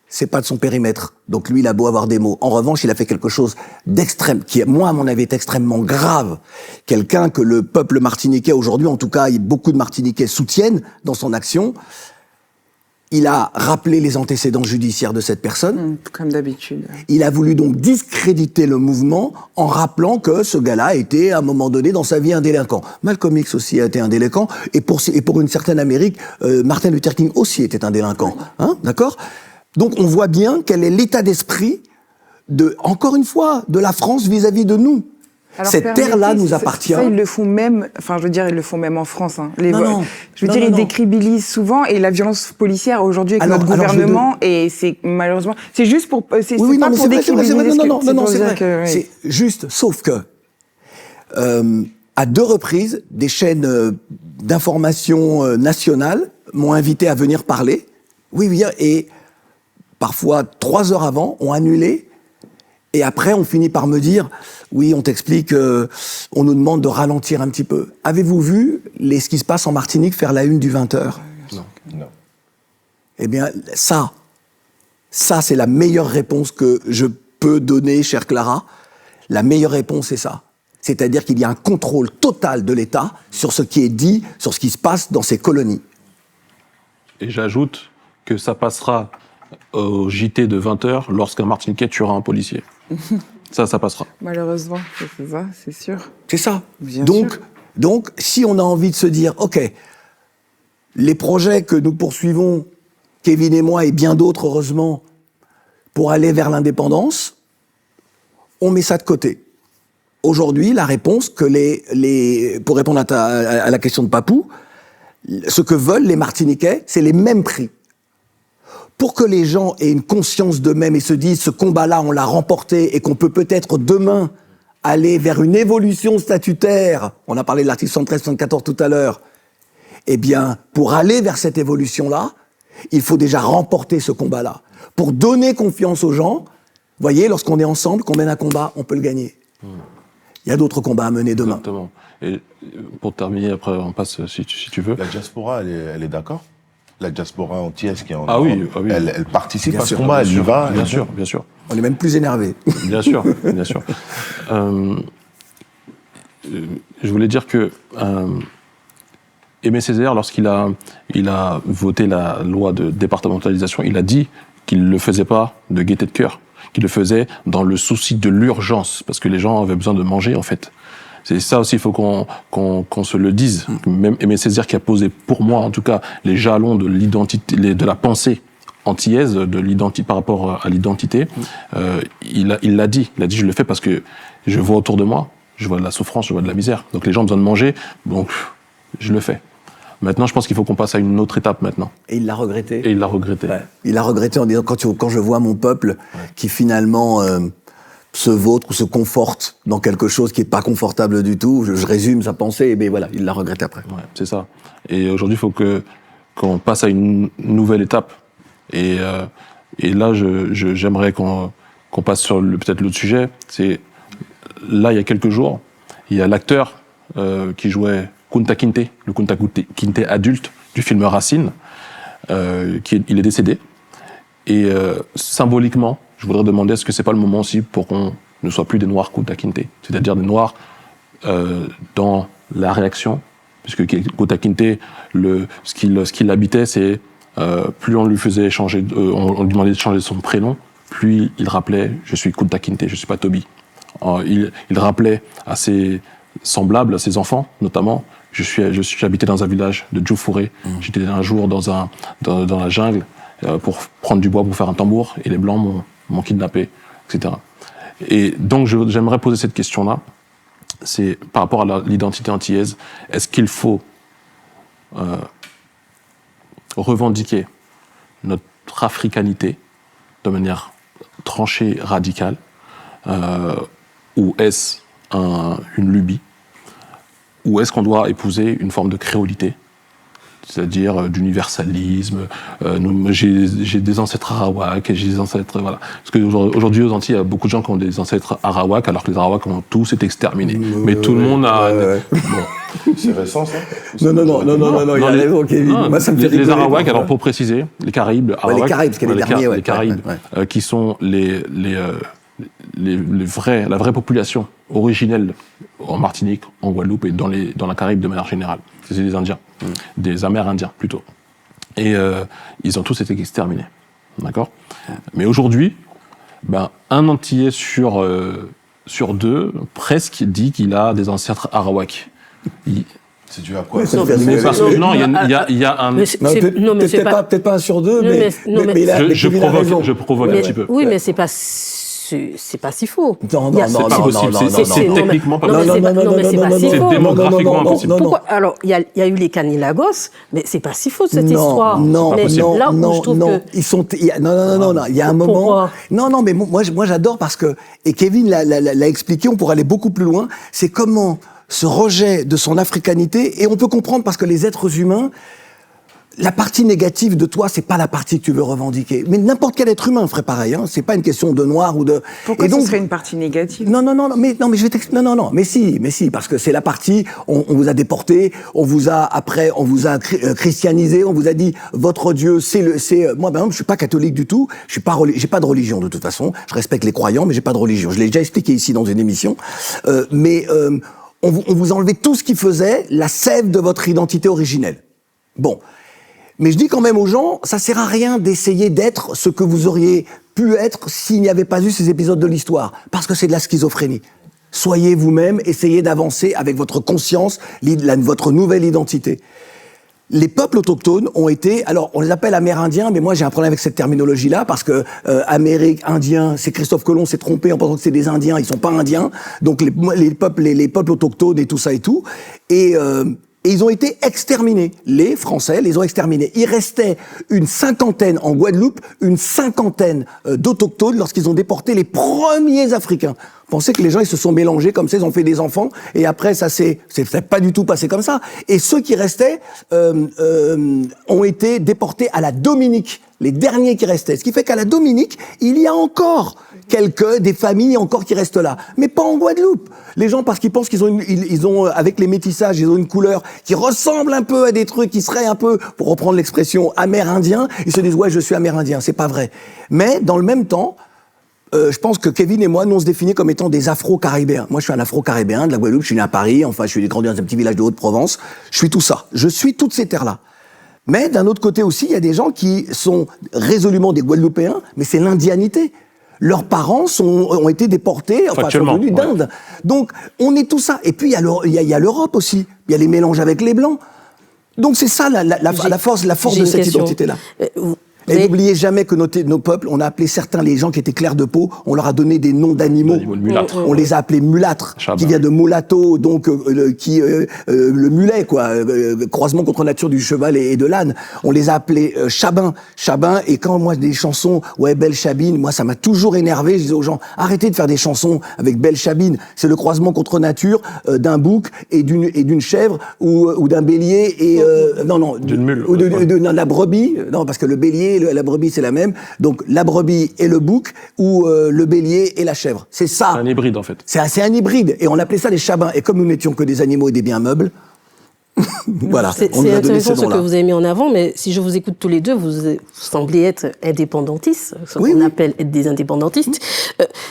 C'est pas de son périmètre. Donc lui, il a beau avoir des mots. En revanche, il a fait quelque chose d'extrême, qui, moi, à mon avis, est extrêmement grave. Quelqu'un que le peuple martiniquais, aujourd'hui, en tout cas, beaucoup de Martiniquais soutiennent dans son action. Il a rappelé les antécédents judiciaires de cette personne. Comme d'habitude. Il a voulu donc discréditer le mouvement en rappelant que ce gars-là était, à un moment donné, dans sa vie, un délinquant. Malcolm X aussi a été un délinquant. Et pour une certaine Amérique, Martin Luther King aussi était un délinquant. Hein, d'accord ? Donc on voit bien quel est l'état d'esprit encore une fois, de la France vis-à-vis de nous. Alors, cette terre-là nous appartient. Ça, ils le font même, ils le font même en France. Hein. Ils décribilisent souvent, et la violence policière aujourd'hui avec notre gouvernement, et c'est malheureusement, c'est juste pour, c'est pas pour décribiliser. C'est vrai. C'est juste, sauf que, à 2 reprises, des chaînes d'information nationales m'ont invité à venir parler. Oui, et parfois 3 heures avant, ont annulé. Et après, on finit par me dire, oui, on t'explique, on nous demande de ralentir un petit peu. Avez-vous vu ce qui se passe en Martinique faire la une du 20h ? Non. Eh bien, ça, c'est la meilleure réponse que je peux donner, chère Clara. La meilleure réponse, c'est ça. C'est-à-dire qu'il y a un contrôle total de l'État sur ce qui est dit, sur ce qui se passe dans ces colonies. Et j'ajoute que ça passera au JT de 20h lorsqu'un Martiniquais tuera un policier. Ça passera. Malheureusement, c'est ça, c'est sûr. C'est ça. Donc, si on a envie de se dire, OK, les projets que nous poursuivons, Kevin et moi et bien d'autres, heureusement, pour aller vers l'indépendance, on met ça de côté. Aujourd'hui, la réponse que pour répondre à la question de Papou, ce que veulent les Martiniquais, c'est les mêmes prix. Pour que les gens aient une conscience d'eux-mêmes et se disent ce combat-là, on l'a remporté et qu'on peut peut-être demain aller vers une évolution statutaire, on a parlé de l'article 73-74 tout à l'heure, eh bien, pour aller vers cette évolution-là, il faut déjà remporter ce combat-là. Pour donner confiance aux gens, vous voyez, lorsqu'on est ensemble, qu'on mène un combat, on peut le gagner. Il y a d'autres combats à mener demain. Exactement. Et pour terminer, après on passe si tu veux. La diaspora, elle est d'accord? La diaspora antillaise qui est en Ah Europe, oui, ah oui. Elle participe Bien à ce sûr, combat, elle y va. Bien sûr, bien sûr. On est même plus énervé. Bien sûr, bien sûr. Je voulais dire que Aimé Césaire, lorsqu'il a voté la loi de départementalisation, il a dit qu'il ne le faisait pas de gaieté de cœur, qu'il le faisait dans le souci de l'urgence, parce que les gens avaient besoin de manger, en fait. C'est ça aussi, il faut qu'on se le dise. Même Aimé Césaire, qui a posé, pour moi en tout cas, les jalons de l'identité, de la pensée antillaise, de l'identité par rapport à l'identité, il l'a dit. Il a dit, je le fais parce que je vois autour de moi, je vois de la souffrance, je vois de la misère. Donc les gens ont besoin de manger, donc je le fais. Maintenant, je pense qu'il faut qu'on passe à une autre étape maintenant. Et il l'a regretté. Et il l'a regretté. Ouais. Il l'a regretté en disant, quand je vois mon peuple qui finalement se vautre ou se conforte dans quelque chose qui est pas confortable du tout, je résume sa pensée, mais voilà, il l'a regretté après. Ouais, c'est ça. Et aujourd'hui, il faut qu'on passe à une nouvelle étape. Et là, j'aimerais qu'on passe sur peut-être l'autre sujet. C'est là, il y a quelques jours, il y a l'acteur qui jouait Kunta Kinte, le Kunta Kinte adulte du film Racine, il est décédé. Et symboliquement, je voudrais demander est-ce que c'est pas le moment aussi pour qu'on ne soit plus des Noirs Kunta Kinte, c'est-à-dire des Noirs dans la réaction, puisque Kunta Kinte, ce qu'il habitait, c'est plus on lui faisait changer, on lui demandait de changer son prénom, plus il rappelait je suis Kunta Kinte, je suis pas Toby. Il rappelait à ses semblables, à ses enfants notamment. J'habitais dans un village de Djouffouré. J'étais un jour dans la jungle pour prendre du bois pour faire un tambour et les blancs m'ont kidnappé, etc. Et donc j'aimerais poser cette question-là. C'est par rapport à l'identité antillaise. Est-ce qu'il faut revendiquer notre africanité de manière tranchée, radicale, ou est-ce une lubie? Ou est-ce qu'on doit épouser une forme de créolité, c'est-à-dire d'universalisme? J'ai des ancêtres arawaks, et j'ai des ancêtres, voilà. Parce qu'aujourd'hui aux Antilles, il y a beaucoup de gens qui ont des ancêtres arawaks, alors que les arawaks ont tous été exterminés. Mais tout le monde a... Bon. C'est récent, ça? Non, il a raison, Kevin. Moi, ça me fait rigoler. Les arawaks, alors pour préciser, les Caraïbes, les Caraïbes, parce qu'il y a les derniers, les Caraïbes, qui sont la vraie population originelle en Martinique, en Guadeloupe et dans la Caraïbe de manière générale. C'est des Indiens, des Amérindiens plutôt. Et ils ont tous été exterminés, d'accord? Mais aujourd'hui, un Antillais sur deux presque dit qu'il a des ancêtres arawaks. C'est dû à quoi? Non, il y a un... Peut-être pas un sur deux, mais je provoque un petit peu. Oui, mais c'est pas si faux. Non, c'est techniquement pas possible. Non, mais c'est pas si faux. C'est démographiquement impossible. Pourquoi? Alors, il y a eu les Canilagos, mais c'est pas si faux cette histoire. Non, il y a un moment. Pourquoi? Non, mais moi j'adore parce que, et Kevin l'a expliqué, on pourrait aller beaucoup plus loin, c'est comment ce rejet de son africanité, et on peut comprendre parce que les êtres humains, la partie négative de toi, c'est pas la partie que tu veux revendiquer. Mais n'importe quel être humain ferait pareil, hein. C'est pas une question de noir ou de... Pourquoi ce serait une partie négative? Non, mais je vais t'expliquer. Non, mais si, parce que c'est la partie, on vous a déporté, on vous a christianisé, on vous a dit, votre Dieu, moi, par exemple, je suis pas catholique du tout, j'ai pas de religion de toute façon, je respecte les croyants, mais j'ai pas de religion. Je l'ai déjà expliqué ici dans une émission, on vous a enlevé tout ce qui faisait la sève de votre identité originelle. Bon. Mais je dis quand même aux gens, ça sert à rien d'essayer d'être ce que vous auriez pu être s'il n'y avait pas eu ces épisodes de l'histoire. Parce que c'est de la schizophrénie. Soyez vous-même, essayez d'avancer avec votre conscience, votre nouvelle identité. Les peuples autochtones ont été, alors on les appelle Amérindiens, mais moi j'ai un problème avec cette terminologie-là, parce que Amérique, Indien, c'est Christophe Colomb s'est trompé en pensant que c'est des Indiens, ils sont pas Indiens. Donc les peuples autochtones et tout ça et tout. Et ils ont été exterminés. Les Français les ont exterminés. Il restait une cinquantaine en Guadeloupe, une cinquantaine d'autochtones lorsqu'ils ont déporté les premiers Africains. Pensez que les gens ils se sont mélangés comme ça, ils ont fait des enfants, et après c'est pas du tout passé comme ça. Et ceux qui restaient ont été déportés à la Dominique. les derniers qui restaient. Ce qui fait qu'à la Dominique, il y a encore des familles encore qui restent là. Mais pas en Guadeloupe. Les gens, parce qu'ils pensent qu'ils ont, avec les métissages, ils ont une couleur qui ressemble un peu à des trucs qui seraient un peu, pour reprendre l'expression, amérindiens. Ils se disent, ouais, je suis amérindien. C'est pas vrai. Mais, dans le même temps, je pense que Kevin et moi, nous, on se définit comme étant des Afro-Caribéens. Moi, je suis un Afro-Caribéen de la Guadeloupe. Je suis né à Paris. Enfin, je suis grandi dans un petit village de Haute-Provence. Je suis tout ça. Je suis toutes ces terres-là. Mais d'un autre côté aussi, il y a des gens qui sont résolument des Guadeloupéens, mais c'est l'indianité. Leurs parents ont été déportés, enfin, sont venus d'Inde. Donc, on est tout ça. Et puis, il y a l'Europe aussi. Il y a les mélanges avec les Blancs. Donc, c'est ça la force de cette identité-là. Et n'oubliez jamais que nos peuples, on a appelé certains, les gens qui étaient clairs de peau, on leur a donné des noms d'animaux. On les a appelés mulâtres, qui vient de mulatto, donc le mulet, quoi, croisement contre nature du cheval et de l'âne. On les a appelés chabins, et quand moi des chansons, ouais, Belle Chabine, moi ça m'a toujours énervé. Je disais aux gens, arrêtez de faire des chansons avec Belle Chabine. C'est le croisement contre nature d'un bouc et d'une chèvre ou d'un bélier et d'une mule ou de la brebis. Non, parce que le bélier la brebis, c'est la même. Donc, la brebis et le bouc, ou le bélier et la chèvre. C'est ça. C'est un hybride, en fait. C'est un hybride. Et on appelait ça les chabins. Et comme nous n'étions que des animaux et des biens meubles, voilà. C'est intéressant ce que vous avez mis en avant, mais si je vous écoute tous les deux, vous semblez être indépendantistes, ce qu'on appelle être des indépendantistes.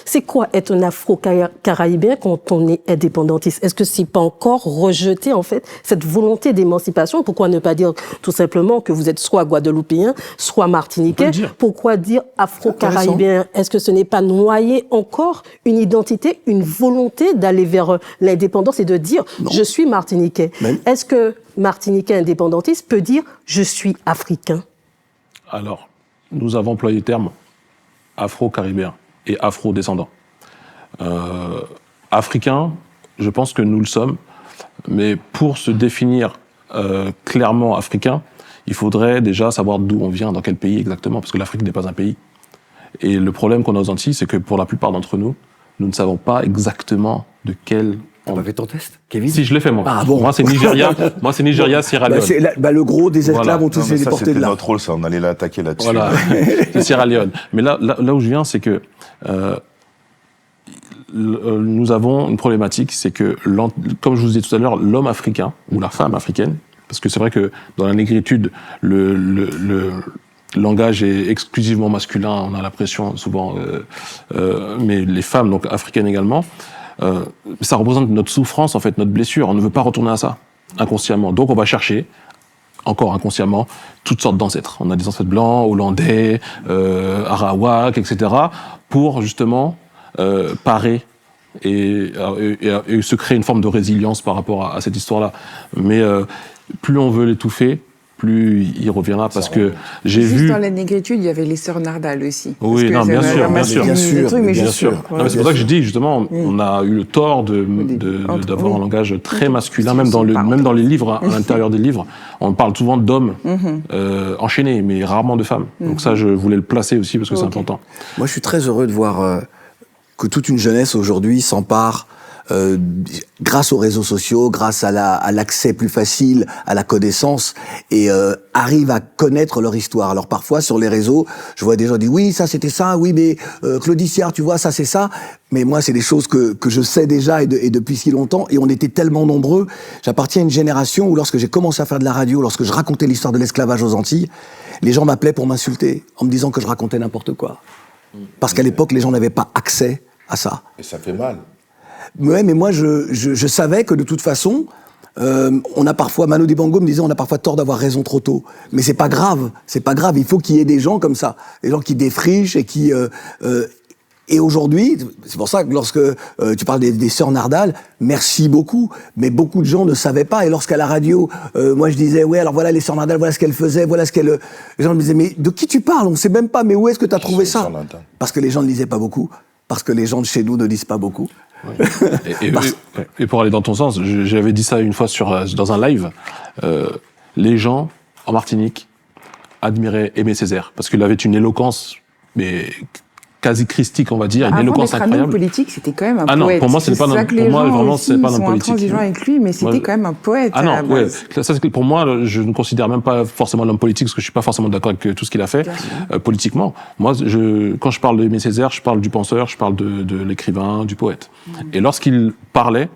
C'est quoi être un Afro-Caribéen quand on est indépendantiste? Est-ce que c'est pas encore rejeter, en fait, cette volonté d'émancipation? Pourquoi ne pas dire tout simplement que vous êtes soit guadeloupéen, soit martiniquais? Pourquoi dire Afro-Caribéen? Est-ce que ce n'est pas noyer encore une identité, une volonté d'aller vers l'indépendance et de dire je suis martiniquais? Est-ce que martiniquais indépendantiste peut dire « je suis africain » ? Alors, nous avons employé le terme afro-caribéen et afro-descendant. Africain, je pense que nous le sommes, mais pour se définir clairement africain, il faudrait déjà savoir d'où on vient, dans quel pays exactement, parce que l'Afrique n'est pas un pays. Et le problème qu'on a aux Antilles, c'est que pour la plupart d'entre nous, nous ne savons pas exactement de quel... T'as pas fait ton test, Kevin? Si, je l'ai fait, moi. Ah bon? Moi, c'est Nigeria, Sierra Leone. Le gros des esclaves ont tous été déportés de là. C'était notre rôle, ça. On allait l'attaquer là-dessus. Voilà. C'est Sierra Leone. Mais là où je viens, c'est que nous avons une problématique, c'est que, comme je vous disais tout à l'heure, l'homme africain, ou la femme africaine, parce que c'est vrai que dans la négritude, le langage est exclusivement masculin, on a l'impression souvent, mais les femmes, donc africaines également, ça représente notre souffrance, en fait, notre blessure. On ne veut pas retourner à ça, inconsciemment. Donc on va chercher, encore inconsciemment, toutes sortes d'ancêtres. On a des ancêtres blancs, hollandais, arawaks, etc., pour justement parer et se créer une forme de résilience par rapport à cette histoire-là. Mais plus on veut l'étouffer, plus il reviendra, parce que j'ai vu... Juste dans la négritude, il y avait les sœurs Nardal aussi. Oui, non, bien sûr. Bien sûr. C'est pour ça que je dis, justement, on a eu le tort d'avoir un langage très masculin, même dans les livres, à l'intérieur des livres. On parle souvent d'hommes enchaînés, mais rarement de femmes. Donc ça, je voulais le placer aussi, parce que c'est important. Moi, je suis très heureux de voir que toute une jeunesse aujourd'hui s'empare grâce aux réseaux sociaux, grâce à l'accès plus facile à la connaissance, et arrivent à connaître leur histoire. Alors parfois sur les réseaux, je vois des gens dire oui, ça c'était ça, oui mais Claudiciard, tu vois, ça c'est ça. Mais moi c'est des choses que je sais déjà et depuis si longtemps, et on était tellement nombreux. J'appartiens à une génération où lorsque j'ai commencé à faire de la radio, lorsque je racontais l'histoire de l'esclavage aux Antilles, les gens m'appelaient pour m'insulter en me disant que je racontais n'importe quoi. Parce qu'à l'époque les gens n'avaient pas accès à ça. Et ça fait mal. Ouais, mais moi, je savais que de toute façon, on a parfois, Mano Dibango me disait, on a parfois tort d'avoir raison trop tôt. Mais c'est pas grave, il faut qu'il y ait des gens comme ça, des gens qui défrichent et qui... et aujourd'hui, c'est pour ça que lorsque tu parles des sœurs Nardal, merci beaucoup, mais beaucoup de gens ne savaient pas. Et lorsqu'à la radio, moi je disais, ouais, alors voilà les sœurs Nardal, voilà ce qu'elles faisaient, voilà ce qu'elles... Les gens me disaient, mais de qui tu parles? On sait même pas, mais où est-ce que tu as trouvé ça? Parce que les gens ne lisaient pas beaucoup, parce que les gens de chez nous ne lisent pas beaucoup. Oui. Et pour aller dans ton sens, j'avais dit ça une fois dans un live, les gens en Martinique admiraient Aimé Césaire, parce qu'il avait une éloquence mais quasi christique, on va dire, une Avant éloquence d'être un homme incroyable. politique, c'était quand même un Ah non, poète. pour moi, c'est pas ça un- que pour les moi, gens vraiment, aussi c'est pas un homme sont politique. intransigeants avec lui, mais c'était Moi, quand même un poète. Ah à la non, ouais. base. Ça, c'est pour moi, je ne considère même pas forcément l'homme politique, parce que je suis pas forcément d'accord avec tout ce qu'il a fait politiquement. Moi, quand je parle de Aimé Césaire, je parle du penseur, je parle de l'écrivain, du poète. Et lorsqu'il parlait,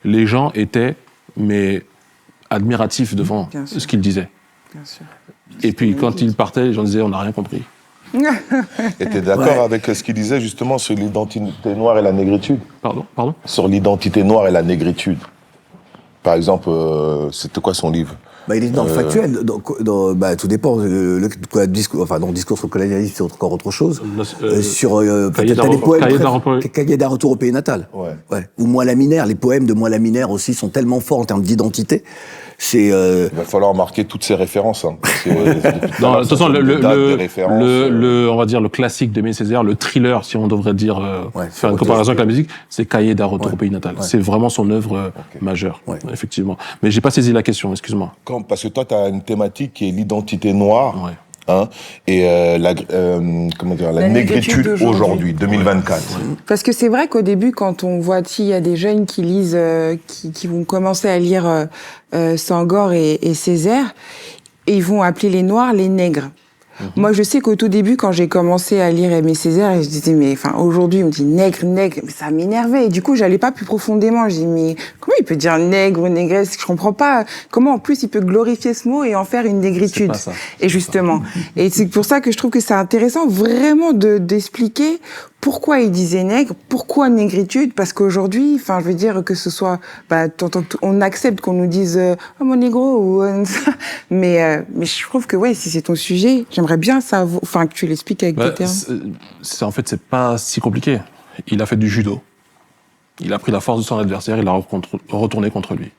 les gens étaient admiratifs devant Bien sûr. ce qu'il disait. Bien sûr. Et puis quand il partait, les gens disaient on n'a rien compris. Et t'es d'accord avec ce qu'il disait justement sur l'identité noire et la négritude? Pardon. Sur l'identité noire et la négritude. Par exemple, c'était quoi son livre? Il est dans le factuel. Tout dépend. Dans le discours sur le colonialisme, c'est encore autre chose. Cahier d'un retour au pays natal. Ouais. Ou Moi Laminaire. Les poèmes de Moi Laminaire aussi sont tellement forts en termes d'identité. Il va falloir marquer toutes ces références. Hein, non, de toute façon, références, on va dire le classique d'Aimé Césaire, le thriller, si on devrait dire, faire une comparaison avec la musique, c'est Cahier d'un retour au pays natal. Ouais. C'est vraiment son œuvre majeure, effectivement. Mais j'ai pas saisi la question, excuse-moi. Parce que toi, tu as une thématique qui est l'identité noire. Ouais. Hein, et la négritude aujourd'hui, 2024. Parce que c'est vrai qu'au début, quand on voit il y a des jeunes qui lisent, qui vont commencer à lire Senghor et Césaire, et ils vont appeler les Noirs les nègres. Moi, je sais qu'au tout début, quand j'ai commencé à lire Aimé Césaire, je disais, mais enfin, aujourd'hui, on dit nègre, mais ça m'énervait. Et du coup, j'allais pas plus profondément. Je dis, mais comment il peut dire nègre ou négresse? Je comprends pas. Comment, en plus, il peut glorifier ce mot et en faire une négritude? Et justement. Et c'est pour ça que je trouve que c'est intéressant vraiment d'expliquer pourquoi il disait nègre, pourquoi négritude, parce qu'aujourd'hui, enfin, je veux dire que ce soit, on accepte qu'on nous dise oh mon négro ou mais je trouve que si c'est ton sujet, j'aimerais bien savoir, enfin, que tu l'expliques avec des termes. En fait, c'est pas si compliqué. Il a fait du judo. Il a pris la force de son adversaire, il l'a retourné contre lui.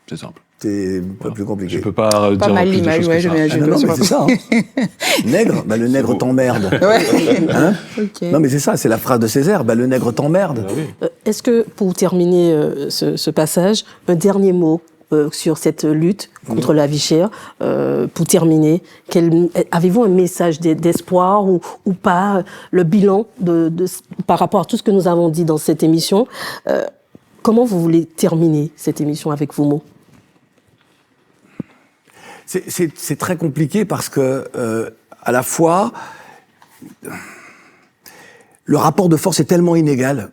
C'est simple. C'est un peu plus compliqué. Je peux pas dire mal plus de l'image, choses que ça. Non, mais c'est ça. Nègre, le nègre t'emmerde. Hein Okay. Non, mais c'est ça, c'est la phrase de Césaire, le nègre t'emmerde. Est-ce que, pour terminer ce passage, un dernier mot sur cette lutte contre la vie chère, pour terminer, avez-vous un message d'espoir ou pas, le bilan par rapport à tout ce que nous avons dit dans cette émission, comment vous voulez terminer cette émission avec vos mots? C'est très compliqué parce que, à la fois, le rapport de force est tellement inégal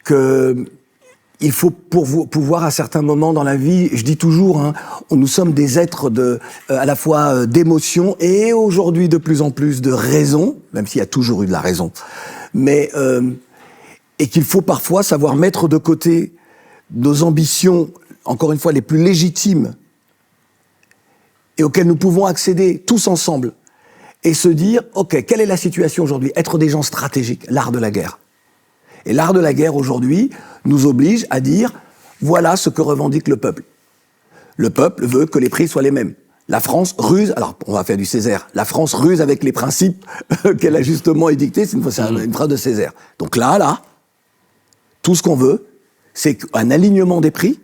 que il faut pouvoir à certains moments dans la vie, je dis toujours, nous sommes des êtres à la fois d'émotion et aujourd'hui de plus en plus de raison, même s'il y a toujours eu de la raison, mais et qu'il faut parfois savoir mettre de côté nos ambitions, encore une fois les plus légitimes, et auxquelles nous pouvons accéder tous ensemble, et se dire, ok, quelle est la situation aujourd'hui? Être des gens stratégiques, l'art de la guerre. Et l'art de la guerre aujourd'hui nous oblige à dire, voilà ce que revendique le peuple. Le peuple veut que les prix soient les mêmes. La France ruse, alors on va faire du Césaire, la France ruse avec les principes qu'elle a justement édictés, c'est une phrase de Césaire. Donc là, tout ce qu'on veut, c'est un alignement des prix,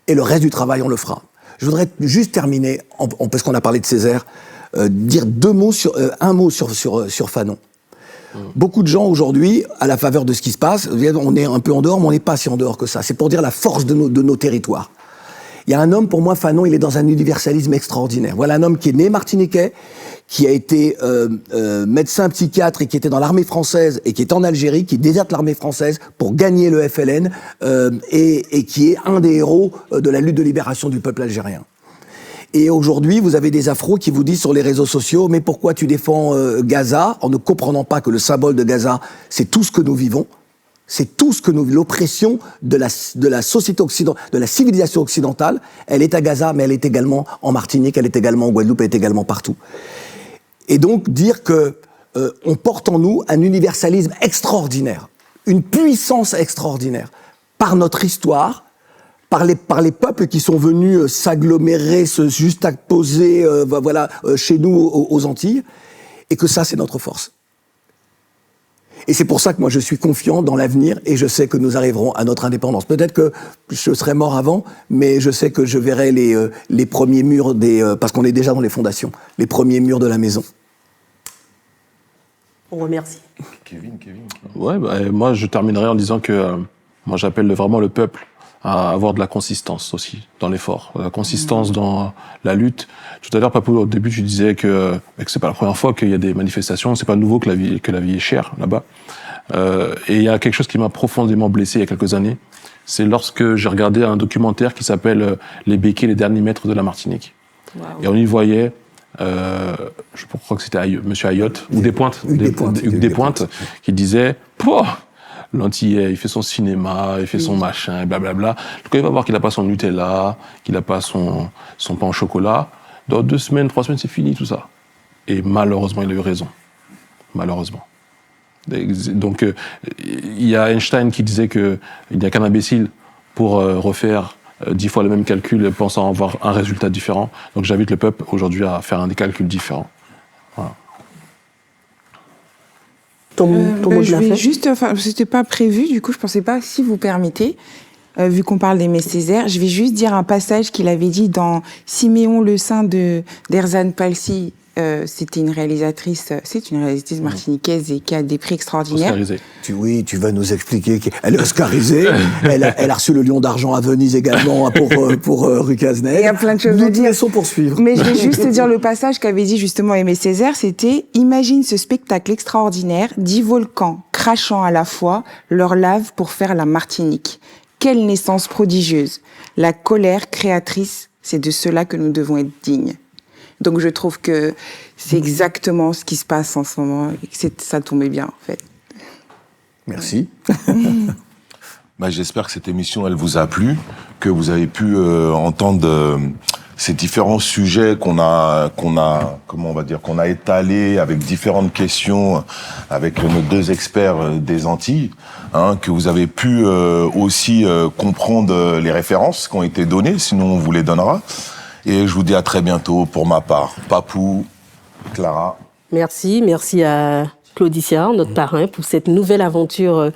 et le reste du travail, on le fera. Je voudrais juste terminer, parce qu'on a parlé de Césaire, dire un mot sur Fanon. Beaucoup de gens aujourd'hui, à la faveur de ce qui se passe, on est un peu en dehors, mais on n'est pas si en dehors que ça. C'est pour dire la force de nos territoires. Il y a un homme, pour moi, Fanon, il est dans un universalisme extraordinaire. Voilà un homme qui est né martiniquais, qui a été médecin psychiatre et qui était dans l'armée française et qui est en Algérie, qui déserte l'armée française pour gagner le FLN et qui est un des héros de la lutte de libération du peuple algérien. Et aujourd'hui, vous avez des afros qui vous disent sur les réseaux sociaux « Mais pourquoi tu défends Gaza ?» en ne comprenant pas que le symbole de Gaza, c'est tout ce que nous vivons. C'est tout ce que l'oppression de la société occidentale, de la civilisation occidentale, elle est à Gaza, mais elle est également en Martinique, elle est également en Guadeloupe, elle est également partout. Et donc dire que on porte en nous un universalisme extraordinaire, une puissance extraordinaire, par notre histoire, par les peuples qui sont venus s'agglomérer, se juxtaposer, chez nous aux Antilles, et que ça, c'est notre force. Et c'est pour ça que moi je suis confiant dans l'avenir et je sais que nous arriverons à notre indépendance. Peut-être que je serai mort avant, mais je sais que je verrai les premiers murs parce qu'on est déjà dans les fondations, les premiers murs de la maison. On remercie. Kevin. Ouais, moi, je terminerai en disant que moi, j'appelle vraiment le peuple à avoir de la consistance aussi dans l'effort, la consistance dans la lutte. Tout à l'heure, Papou, au début, tu disais que c'est pas la première fois qu'il y a des manifestations, c'est pas nouveau que la vie est chère là-bas. Et il y a quelque chose qui m'a profondément blessé il y a quelques années. C'est lorsque j'ai regardé un documentaire qui s'appelle Les Béquets, les derniers maîtres de la Martinique. Wow. Et on y voyait, je crois que c'était Monsieur Ayotte, ou Hugues Despointes, qui disait, l'Antillais, il fait son cinéma, il fait son machin, blablabla. Quand il va voir qu'il n'a pas son Nutella, qu'il n'a pas son pain au chocolat, dans 2 semaines, 3 semaines, c'est fini tout ça. Et malheureusement, il a eu raison. Malheureusement. Donc, il y a Einstein qui disait qu'il n'y a qu'un imbécile pour refaire 10 fois le même calcul pensant avoir un résultat différent. Donc j'invite le peuple aujourd'hui à faire des calculs différents. Voilà. Je vais juste, c'était pas prévu, du coup je pensais pas, si vous permettez, vu qu'on parle d'Aimé Césaire, je vais juste dire un passage qu'il avait dit dans Siméon le Saint d'Erzan Palsy. C'est une réalisatrice martiniquaise et qui a des prix extraordinaires. Oscarisée. Tu vas nous expliquer qu'elle est oscarisée. elle a reçu le Lion d'argent à Venise également pour Rue Casnel. Il y a plein de choses à dire. Nous laissons poursuivre. Mais je vais juste dire le passage qu'avait dit justement Aimé Césaire, c'était « Imagine ce spectacle extraordinaire, 10 volcans crachant à la fois leur lave pour faire la Martinique. Quelle naissance prodigieuse. La colère créatrice, c'est de cela que nous devons être dignes. » Donc je trouve que c'est exactement ce qui se passe en ce moment et que ça tombait bien en fait. Merci. J'espère que cette émission elle vous a plu, que vous avez pu entendre ces différents sujets qu'on a étalés avec différentes questions avec nos 2 experts des Antilles, que vous avez pu aussi comprendre les références qui ont été données, sinon on vous les donnera. Et je vous dis à très bientôt pour ma part. Papou, Clara. Merci à Claudicia, notre parrain, pour cette nouvelle aventure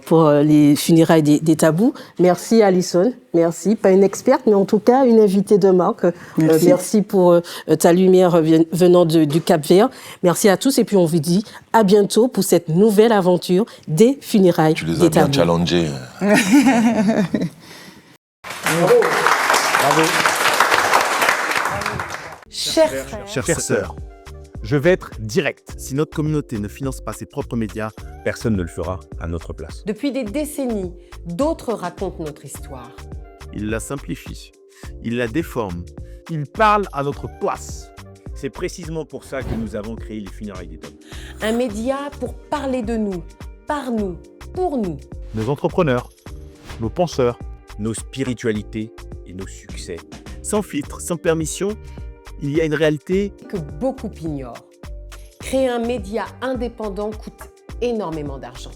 pour les funérailles des tabous. Merci à Alison, merci. Pas une experte, mais en tout cas une invitée de marque. Merci pour ta lumière venant du Cap-Vert. Merci à tous et puis on vous dit à bientôt pour cette nouvelle aventure des funérailles des tabous. Tu les as bien challengés. Bravo. Chères sœurs, je vais être direct. Si notre communauté ne finance pas ses propres médias, personne ne le fera à notre place. Depuis des décennies, d'autres racontent notre histoire. Ils la simplifient, ils la déforment, ils parlent à notre place. C'est précisément pour ça que nous avons créé les funérailles des tabous. Un média pour parler de nous, par nous, pour nous. Nos entrepreneurs, nos penseurs, nos spiritualités et nos succès. Sans filtre, sans permission, il y a une réalité que beaucoup ignorent. Créer un média indépendant coûte énormément d'argent.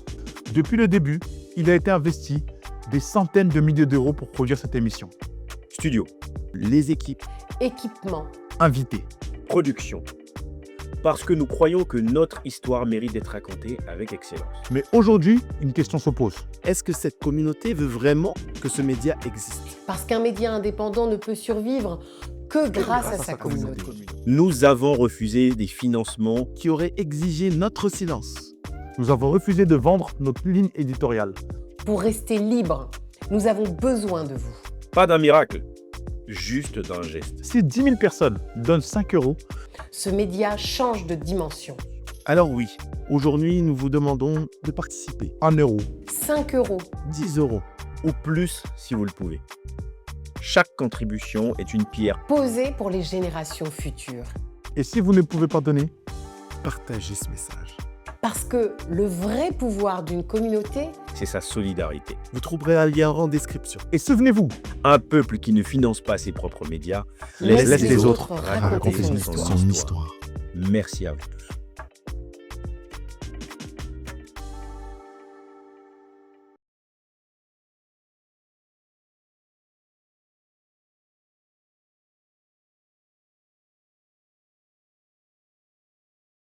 Depuis le début, il a été investi des centaines de milliers d'euros pour produire cette émission. Studio, les équipes, équipement, invités, production. Parce que nous croyons que notre histoire mérite d'être racontée avec excellence. Mais aujourd'hui, une question se pose. Est-ce que cette communauté veut vraiment que ce média existe? Parce qu'un média indépendant ne peut survivre que grâce à sa communauté. Nous avons refusé des financements qui auraient exigé notre silence. Nous avons refusé de vendre notre ligne éditoriale. Pour rester libre, nous avons besoin de vous. Pas d'un miracle, juste d'un geste. Si 10 000 personnes donnent 5 euros, ce média change de dimension. Alors oui, aujourd'hui, nous vous demandons de participer. 1 euro, 5 euros, 10 euros, ou plus si vous le pouvez. Chaque contribution est une pierre posée pour les générations futures. Et si vous ne pouvez pas donner, partagez ce message. Parce que le vrai pouvoir d'une communauté, c'est sa solidarité. Vous trouverez un lien en description. Et souvenez-vous, un peuple qui ne finance pas ses propres médias laisse les autres raconter son histoire. Merci à vous tous.